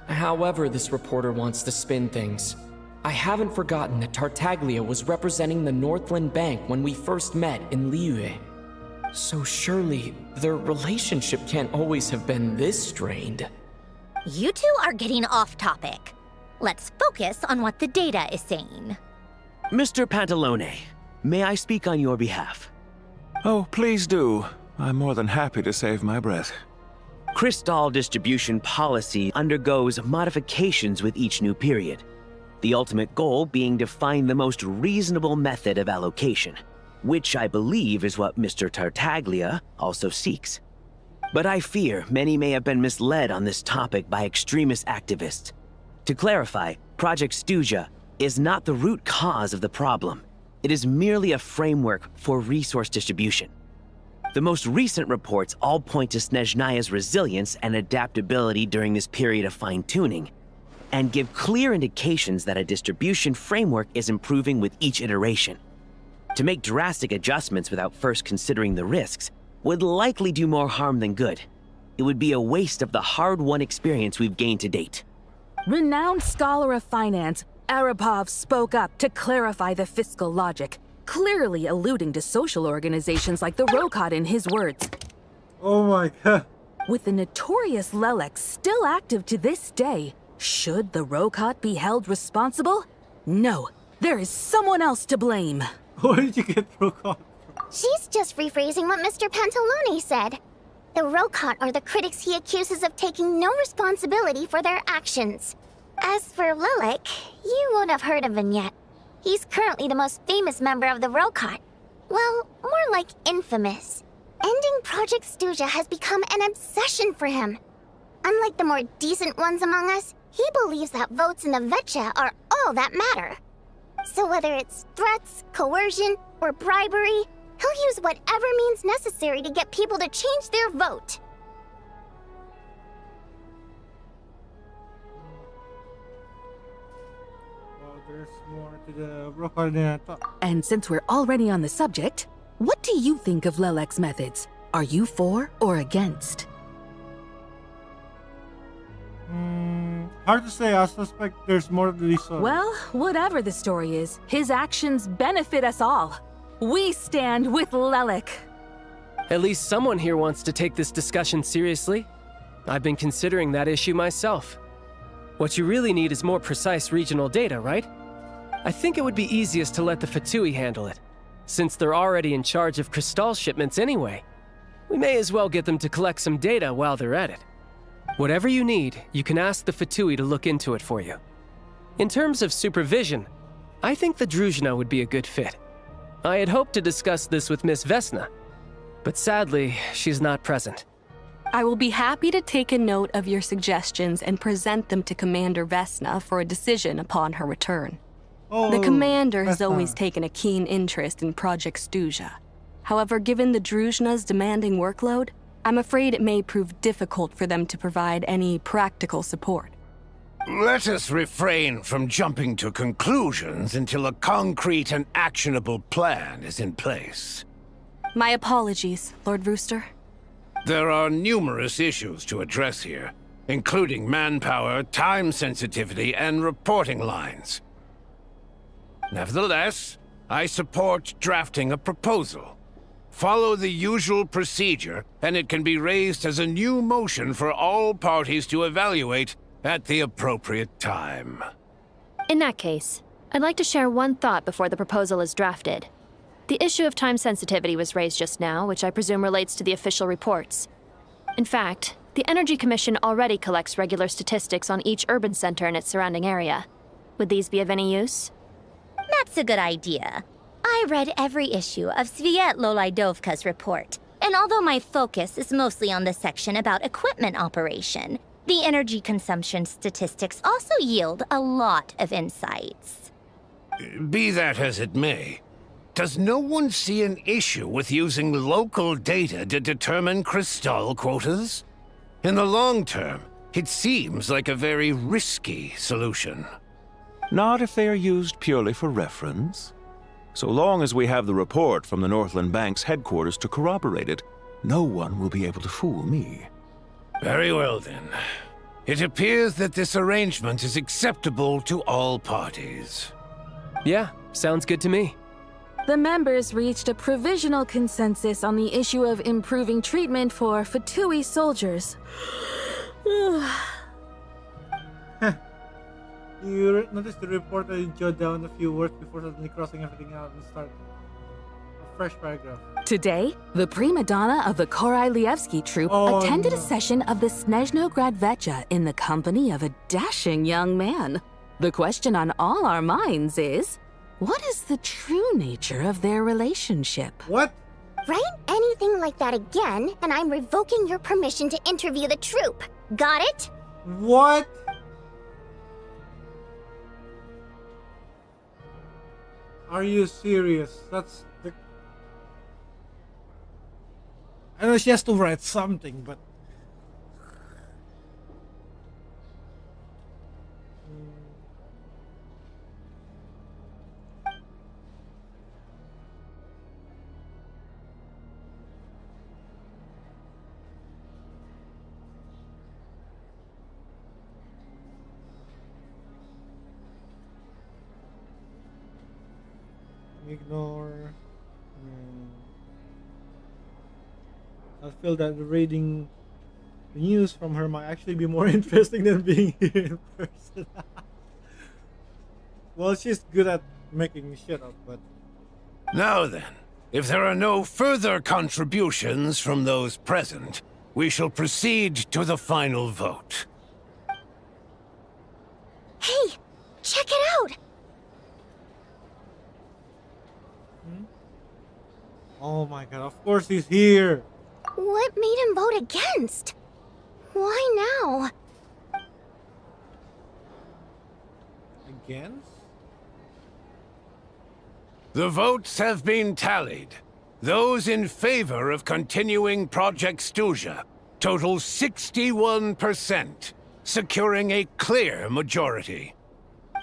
However this reporter wants to spin things, I haven't forgotten that Tartaglia was representing the Northland Bank when we first met in Liyue. So surely, their relationship can't always have been this strained. You two are getting off topic. Let's focus on what the data is saying. Mr. Pantalone, may I speak on your behalf? Oh, please do. I'm more than happy to save my breath. Crystal distribution policy undergoes modifications with each new period. The ultimate goal being to find the most reasonable method of allocation, which I believe is what Mr. Tartaglia also seeks. But I fear many may have been misled on this topic by extremist activists. To clarify, Project Stuja is not the root cause of the problem. It is merely a framework for resource distribution. The most recent reports all point to Snezhnaya's resilience and adaptability during this period of fine-tuning, and give clear indications that a distribution framework is improving with each iteration. To make drastic adjustments without first considering the risks would likely do more harm than good. It would be a waste of the hard-won experience we've gained to date. Renowned scholar of finance, Arapov spoke up to clarify the fiscal logic, clearly alluding to social organizations like the Rokot in his words. Oh my god. With the notorious Lelex still active to this day, should the Rokot be held responsible? No, there is someone else to blame. Where did you get Rokot? She's just rephrasing what Mr. Pantalone said. The Rokot are the critics he accuses of taking no responsibility for their actions. As for Lilik, you won't have heard of him yet. He's currently the most famous member of the Rokot. Well, more like infamous. Ending Project Stuja has become an obsession for him. Unlike the more decent ones among us, he believes that votes in the Vetcha are all that matter. So whether it's threats, coercion, or bribery, he'll use whatever means necessary to get people to change their vote. Well, there's more to the Rokot than I thought. And since we're already on the subject, what do you think of Lelek's methods? Are you for or against? Hard to say. I suspect there's more to this story. Well, whatever the story is, his actions benefit us all. We stand with Lelek. At least someone here wants to take this discussion seriously. I've been considering that issue myself. What you really need is more precise regional data, right? I think it would be easiest to let the Fatui handle it, since they're already in charge of Crystal shipments anyway. We may as well get them to collect some data while they're at it. Whatever you need, you can ask the Fatui to look into it for you. In terms of supervision, I think the Druzhna would be a good fit. I had hoped to discuss this with Miss Vesna, but sadly, she's not present. I will be happy to take a note of your suggestions and present them to Commander Vesna for a decision upon her return. The Commander has always taken a keen interest in Project Stuja. However, given the Druzhna's demanding workload, I'm afraid it may prove difficult for them to provide any practical support. Let us refrain from jumping to conclusions until a concrete and actionable plan is in place. My apologies, Lord Rooster. There are numerous issues to address here, including manpower, time sensitivity, and reporting lines. Nevertheless, I support drafting a proposal. Follow the usual procedure, and it can be raised as a new motion for all parties to evaluate at the appropriate time. In that case, I'd like to share one thought before the proposal is drafted. The issue of time sensitivity was raised just now, which I presume relates to the official reports. In fact, the Energy Commission already collects regular statistics on each urban center and its surrounding area. Would these be of any use? That's a good idea. I read every issue of Sviet Lolaidovka's report, and although my focus is mostly on the section about equipment operation, the energy consumption statistics also yield a lot of insights. Be that as it may, does no one see an issue with using local data to determine crystal quotas? In the long term, it seems like a very risky solution. Not if they are used purely for reference. So long as we have the report from the Northland Bank's headquarters to corroborate it, no one will be able to fool me. Very well, then. It appears that this arrangement is acceptable to all parties. Yeah, sounds good to me. The members reached a provisional consensus on the issue of improving treatment for Fatui soldiers. You noticed the report that you jot down a few words before suddenly crossing everything out and start a fresh paragraph. Today, the prima donna of the Korylevsky troupe attended a session of the Snezhnograd Vecha in the company of a dashing young man. The question on all our minds is, what is the true nature of their relationship? What? Write anything like that again, and I'm revoking your permission to interview the troupe. Got it? What? Are you serious? That's the... I know she has to write something, but... Ignore. I feel that reading the news from her might actually be more interesting than being here in person. Well, she's good at making shit up, but... Now then, if there are no further contributions from those present, we shall proceed to the final vote. Hey, check it out! Oh my god, of course he's here! What made him vote against? Why now? Against? The votes have been tallied. Those in favor of continuing Project Stuja total 61%, securing a clear majority.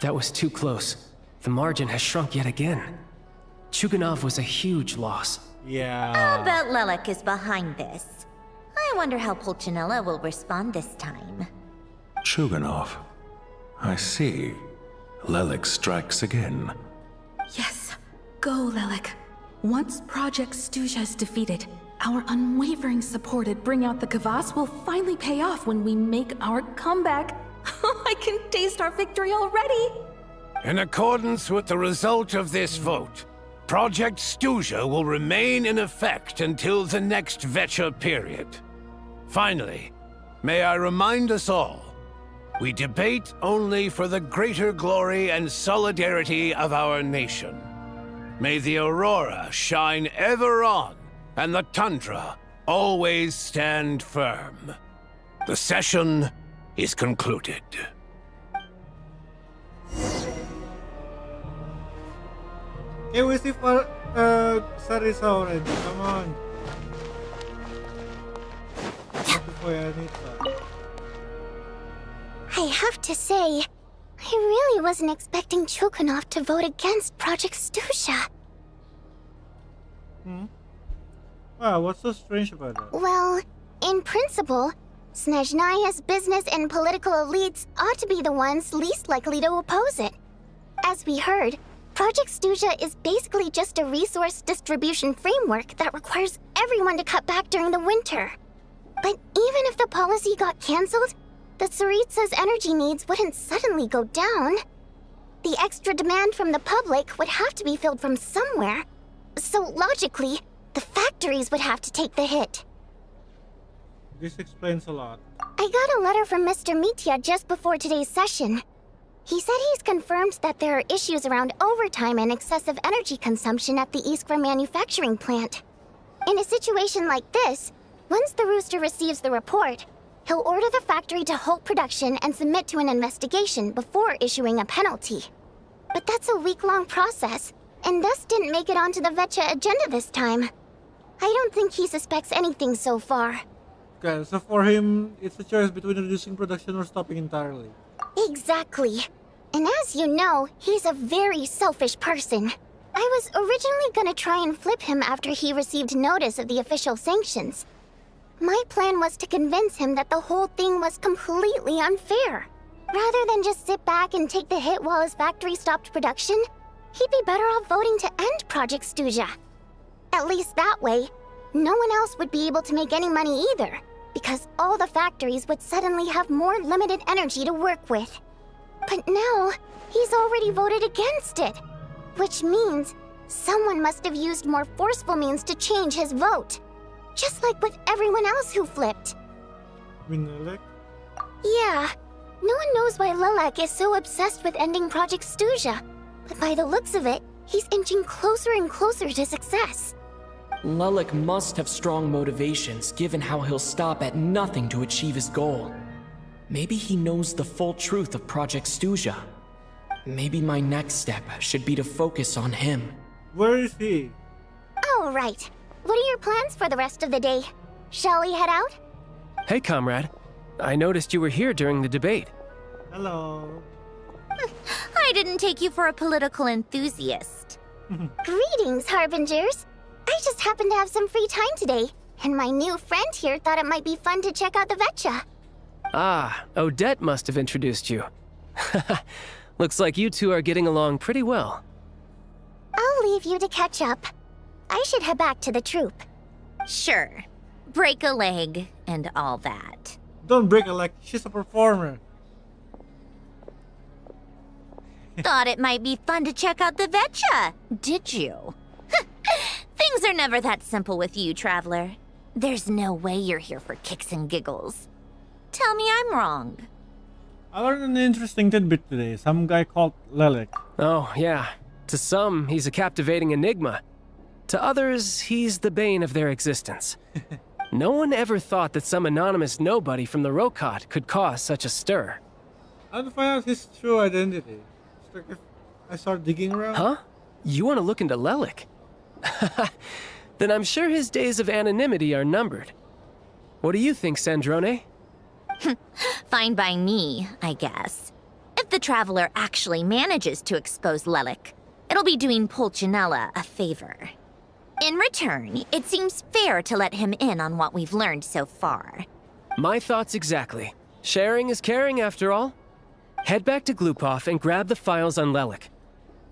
That was too close. The margin has shrunk yet again. Chuganov was a huge loss. Yeah. I'll bet Lelek is behind this. I wonder how Pulcinella will respond this time. Chuganov. I see. Lelek strikes again. Yes, go, Lelek. Once Project Stuja is defeated, our unwavering support at Bring Out the Kvass will finally pay off when we make our comeback. I can taste our victory already! In accordance with the result of this vote, Project Stuja will remain in effect until the next Vecha period. Finally, may I remind us all, we debate only for the greater glory and solidarity of our nation. May the aurora shine ever on, and the tundra always stand firm. The session is concluded. Hey, we see Sarisa already. Come on. I have to say, I really wasn't expecting Chukunov to vote against Project Stusha. Wow, what's so strange about that? Well, in principle, Snezhnaya's business and political elites ought to be the ones least likely to oppose it. As we heard, Project Stusha is basically just a resource distribution framework that requires everyone to cut back during the winter. But even if the policy got cancelled, the Tsaritsa's energy needs wouldn't suddenly go down. The extra demand from the public would have to be filled from somewhere. So logically, the factories would have to take the hit. This explains a lot. I got a letter from Mr. Mitya just before today's session. He said he's confirmed that there are issues around overtime and excessive energy consumption at the Iskra manufacturing plant. In a situation like this, once the Rooster receives the report, he'll order the factory to halt production and submit to an investigation before issuing a penalty. But that's a week-long process, and thus didn't make it onto the Vetcha agenda this time. I don't think he suspects anything so far. Okay, so for him, it's a choice between reducing production or stopping entirely. Exactly. And as you know, he's a very selfish person. I was originally gonna try and flip him after he received notice of the official sanctions. My plan was to convince him that the whole thing was completely unfair. Rather than just sit back and take the hit while his factory stopped production, he'd be better off voting to end Project Stusha. At least that way, no one else would be able to make any money either, because all the factories would suddenly have more limited energy to work with. But now, he's already voted against it, which means someone must have used more forceful means to change his vote. Just like with everyone else who flipped. Lelek? Yeah, no one knows why Lelek is so obsessed with ending Project Stusha, but by the looks of it, he's inching closer and closer to success. Lelek must have strong motivations, given how he'll stop at nothing to achieve his goal. Maybe he knows the full truth of Project Stusha. Maybe my next step should be to focus on him. Where is he? Oh, right. What are your plans for the rest of the day? Shall we head out? Hey, comrade. I noticed you were here during the debate. Hello. I didn't take you for a political enthusiast. Greetings, Harbingers. I just happened to have some free time today, and my new friend here thought it might be fun to check out the Vetcha. Ah, Odette must have introduced you. Looks like you two are getting along pretty well. I'll leave you to catch up. I should head back to the troop. Sure. Break a leg and all that. Don't break a leg, she's a performer. Thought it might be fun to check out the Vetcha, did you? Things are never that simple with you, Traveler. There's no way you're here for kicks and giggles. Tell me I'm wrong. I learned an interesting tidbit today. Some guy called Lelek. Oh, yeah. To some, he's a captivating enigma. To others, he's the bane of their existence. No one ever thought that some anonymous nobody from the Rokot could cause such a stir. I want to find out his true identity. It's like if I start digging around. Huh? You want to look into Lelek? Then I'm sure his days of anonymity are numbered. What do you think, Sandrone? Fine by me, I guess. If the Traveler actually manages to expose Lelek, it'll be doing Pulcinella a favor. In return, it seems fair to let him in on what we've learned so far. My thoughts exactly. Sharing is caring, after all. Head back to Glupov and grab the files on Lelek.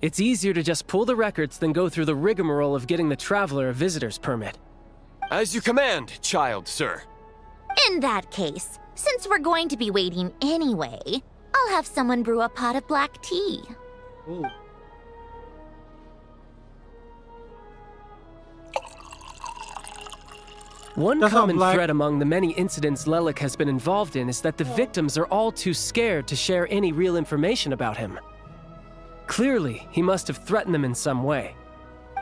It's easier to just pull the records than go through the rigmarole of getting the Traveler a visitor's permit. As you command, child, sir. In that case, since we're going to be waiting anyway, I'll have someone brew a pot of black tea. Ooh. One common thread among the many incidents Lelek has been involved in is that the victims are all too scared to share any real information about him. Clearly, he must have threatened them in some way.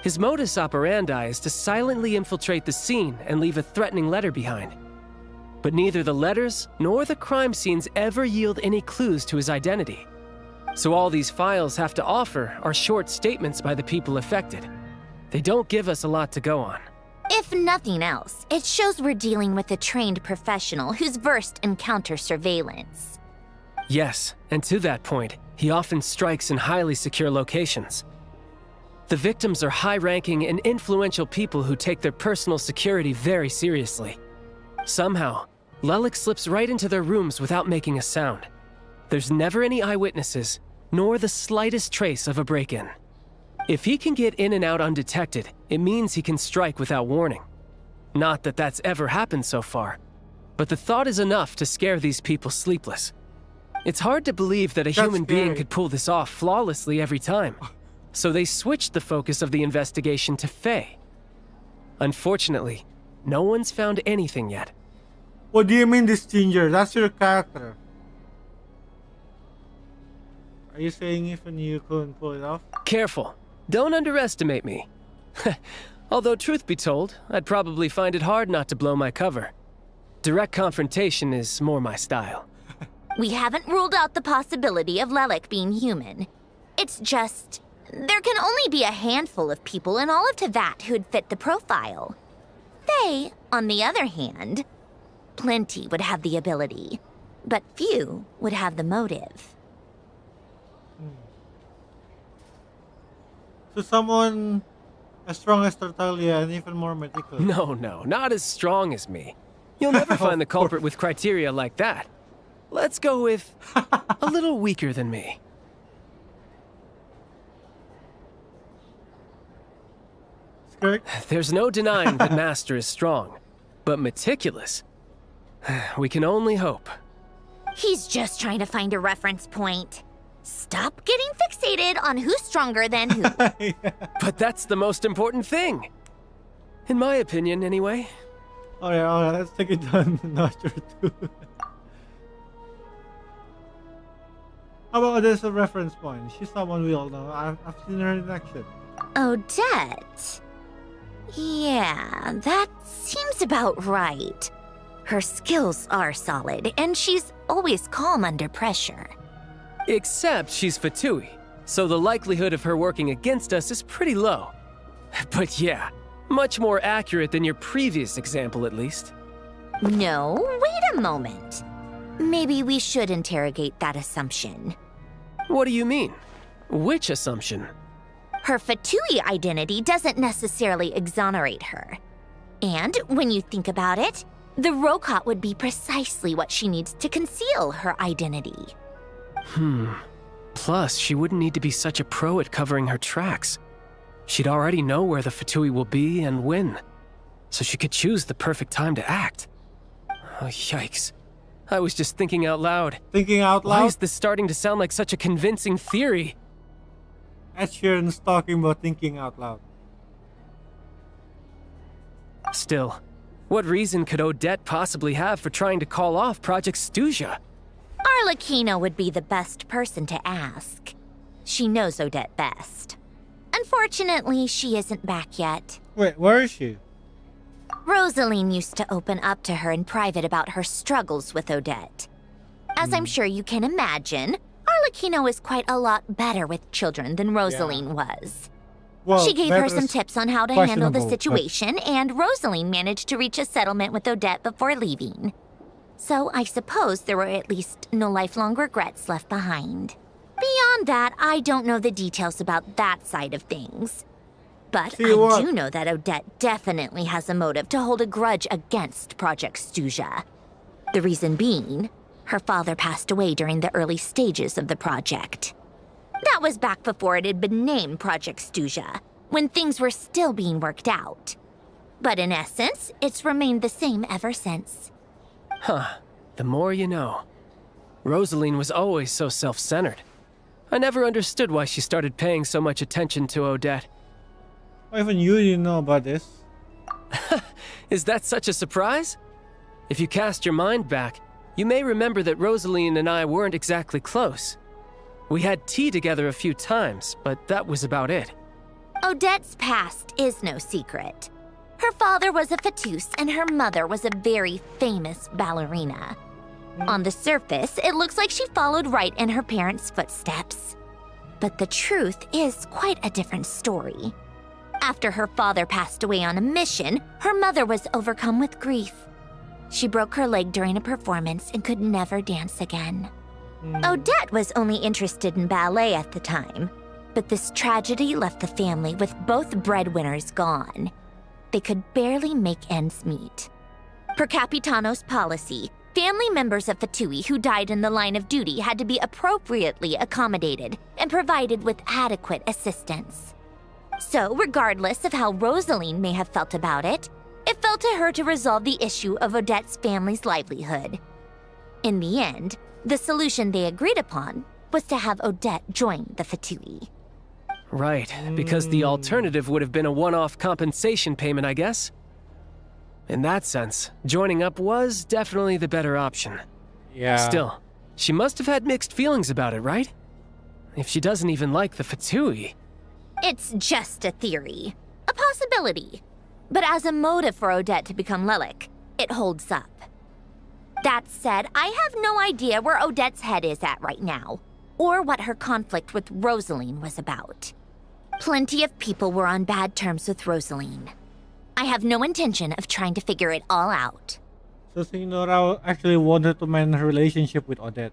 His modus operandi is to silently infiltrate the scene and leave a threatening letter behind. But neither the letters nor the crime scenes ever yield any clues to his identity. So all these files have to offer are short statements by the people affected. They don't give us a lot to go on. If nothing else, it shows we're dealing with a trained professional who's versed in counter-surveillance. Yes, and to that point, he often strikes in highly secure locations. The victims are high-ranking and influential people who take their personal security very seriously. Somehow, Lelik slips right into their rooms without making a sound. There's never any eyewitnesses, nor the slightest trace of a break-in. If he can get in and out undetected, it means he can strike without warning. Not that that's ever happened so far, but the thought is enough to scare these people sleepless. It's hard to believe that a human being could pull this off flawlessly every time. So they switched the focus of the investigation to Faye. Unfortunately, no one's found anything yet. What do you mean this ginger? That's your character. Are you saying even you couldn't pull it off? Careful. Don't underestimate me. Although truth be told, I'd probably find it hard not to blow my cover. Direct confrontation is more my style. We haven't ruled out the possibility of Lelik being human. It's just, there can only be a handful of people in all of Teyvat who'd fit the profile. Faye, on the other hand, plenty would have the ability, but few would have the motive. So someone as strong as Tartaglia and even more meticulous. No, not as strong as me. You'll never find the culprit with criteria like that. Let's go with a little weaker than me. There's no denying that Master is strong, but meticulous. We can only hope. He's just trying to find a reference point. Stop getting fixated on who's stronger than who. But that's the most important thing. In my opinion, anyway. Alright, let's take it down a notch or two. How about there's a reference point? She's someone we all know. I've seen her in action. Odette? Yeah, that seems about right. Her skills are solid, and she's always calm under pressure. Except she's Fatui, so the likelihood of her working against us is pretty low. But yeah, much more accurate than your previous example, at least. No, wait a moment. Maybe we should interrogate that assumption. What do you mean? Which assumption? Her Fatui identity doesn't necessarily exonerate her. And when you think about it, the Rokot would be precisely what she needs to conceal her identity. Plus, she wouldn't need to be such a pro at covering her tracks. She'd already know where the Fatui will be and when, so she could choose the perfect time to act. Oh, yikes. I was just thinking out loud. Thinking out loud? Why is this starting to sound like such a convincing theory? Ed Sheeran's talking about thinking out loud. Still, what reason could Odette possibly have for trying to call off Project Stuja? Arlecchino would be the best person to ask. She knows Odette best. Unfortunately, she isn't back yet. Wait, where is she? Rosaline used to open up to her in private about her struggles with Odette. As I'm sure you can imagine, Arlecchino is quite a lot better with children than Rosaline was. Well, she gave her some tips on how to handle the questionable, situation, and Rosaline managed to reach a settlement with Odette before leaving. So I suppose there were at least no lifelong regrets left behind. Beyond that, I don't know the details about that side of things. But I do know that Odette definitely has a motive to hold a grudge against Project Stuja. The reason being, her father passed away during the early stages of the project. That was back before it had been named Project Stuja, when things were still being worked out. But in essence, it's remained the same ever since. Huh. The more you know. Rosaline was always so self-centered. I never understood why she started paying so much attention to Odette. Well, even you didn't know about this. Is that such a surprise? If you cast your mind back, you may remember that Rosaline and I weren't exactly close. We had tea together a few times, but that was about it. Odette's past is no secret. Her father was a fatus and her mother was a very famous ballerina. On the surface, it looks like she followed right in her parents' footsteps. But the truth is quite a different story. After her father passed away on a mission, her mother was overcome with grief. She broke her leg during a performance and could never dance again. Odette was only interested in ballet at the time, but this tragedy left the family with both breadwinners gone. They could barely make ends meet. Per Capitano's policy, family members of Fatui who died in the line of duty had to be appropriately accommodated and provided with adequate assistance. So, regardless of how Rosaline may have felt about it, it fell to her to resolve the issue of Odette's family's livelihood. In the end, the solution they agreed upon was to have Odette join the Fatui. Right, because the alternative would have been a one-off compensation payment, I guess. In that sense, joining up was definitely the better option. Yeah. Still, she must have had mixed feelings about it, right? If she doesn't even like the Fatui. It's just a theory, a possibility. But as a motive for Odette to become Lelik, it holds up. That said, I have no idea where Odette's head is at right now, or what her conflict with Rosaline was about. Plenty of people were on bad terms with Rosaline. I have no intention of trying to figure it all out. So Señora actually wanted to mend her relationship with Odette.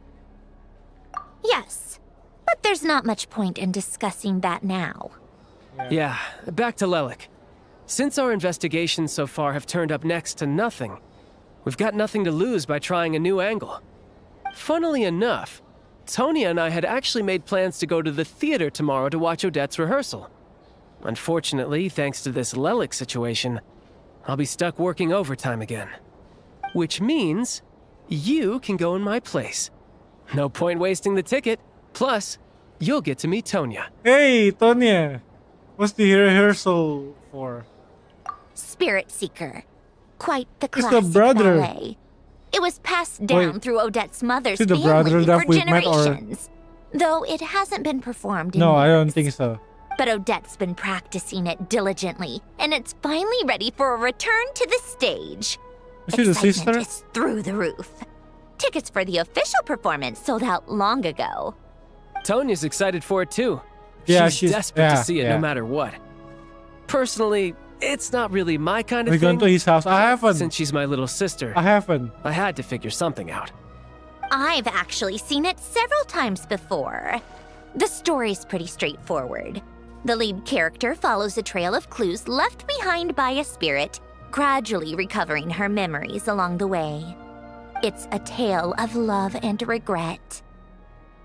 Yes, but there's not much point in discussing that now. Yeah, back to Lelik. Since our investigations so far have turned up next to nothing, we've got nothing to lose by trying a new angle. Funnily enough, Tonya and I had actually made plans to go to the theater tomorrow to watch Odette's rehearsal. Unfortunately, thanks to this Lelik situation, I'll be stuck working overtime again. Which means you can go in my place. No point wasting the ticket. Plus, you'll get to meet Tonya. Hey, Tonya! What's the rehearsal for? Spirit Seeker. Quite the It's the classic brother. ballet. It was passed down Wait, through Odette's mother's is it the family brother that for we met, or- generations. Though it hasn't been performed in No, I years. don't think so. But Odette's been practicing it diligently, and it's finally ready for a return to the stage. Is she the sister? Excitement is through the roof. Tickets for the official performance sold out long ago. Tonya's excited for it too. Yeah, she's she's- desperate yeah, to see it yeah. no matter what. Personally, it's not really my kind of We're going thing. to his house. I haven't. Since she's my little sister, I haven't. I had to figure something out. I've actually seen it several times before. The story's pretty straightforward. The lead character follows a trail of clues left behind by a spirit, gradually recovering her memories along the way. It's a tale of love and regret.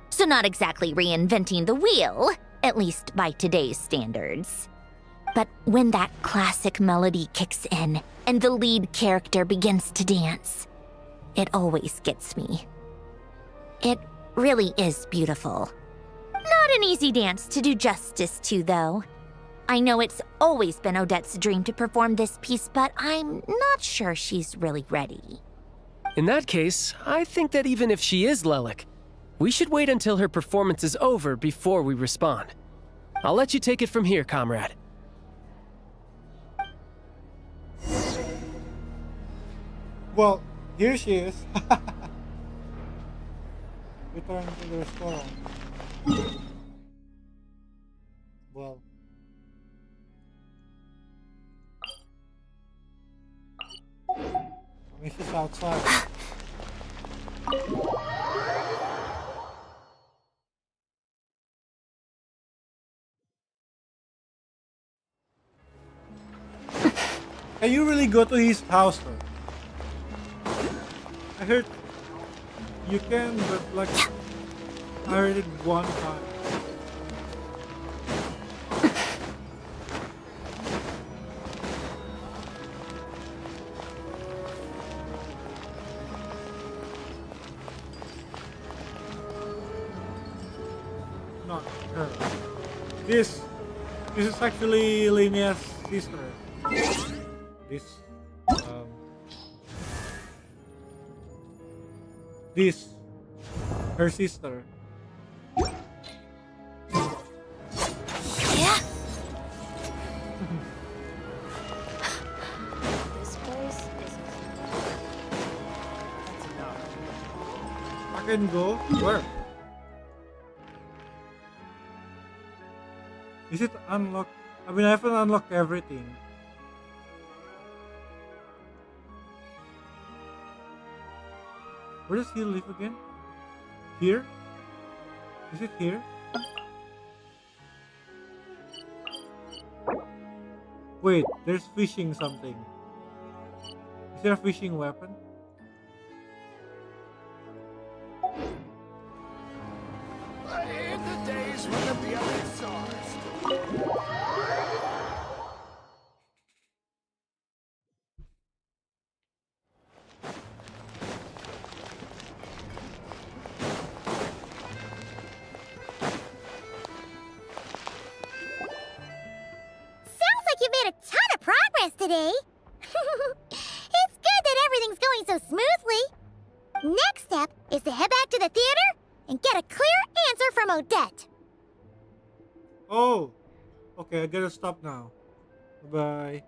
So not exactly reinventing the wheel, at least by today's standards. But when that classic melody kicks in and the lead character begins to dance, it always gets me. It really is beautiful. Not an easy dance to do justice to, though. I know it's always been Odette's dream to perform this piece, but I'm not sure she's really ready. In that case, I think that even if she is Lelik, we should wait until her performance is over before we respond. I'll let you take it from here, comrade. Well, here she is. Return to the restaurant. Well. I mean, she's outside. Can you really go to his house, though? I heard you can, but like, I heard it one time. Not her. This is actually Linea's sister. This, her sister. Yeah. This place is I can go where? Is it unlocked? I mean, I haven't unlocked everything. Where does he live again? Here? Is it here? Wait, there's fishing something. Is there a fishing weapon? In the days when the BLA SARS. Sounds like you made a ton of progress today. It's good that everything's going so smoothly. Next step is to head back to the theater and get a clear answer from Odette. Oh, okay, I gotta stop now. Bye.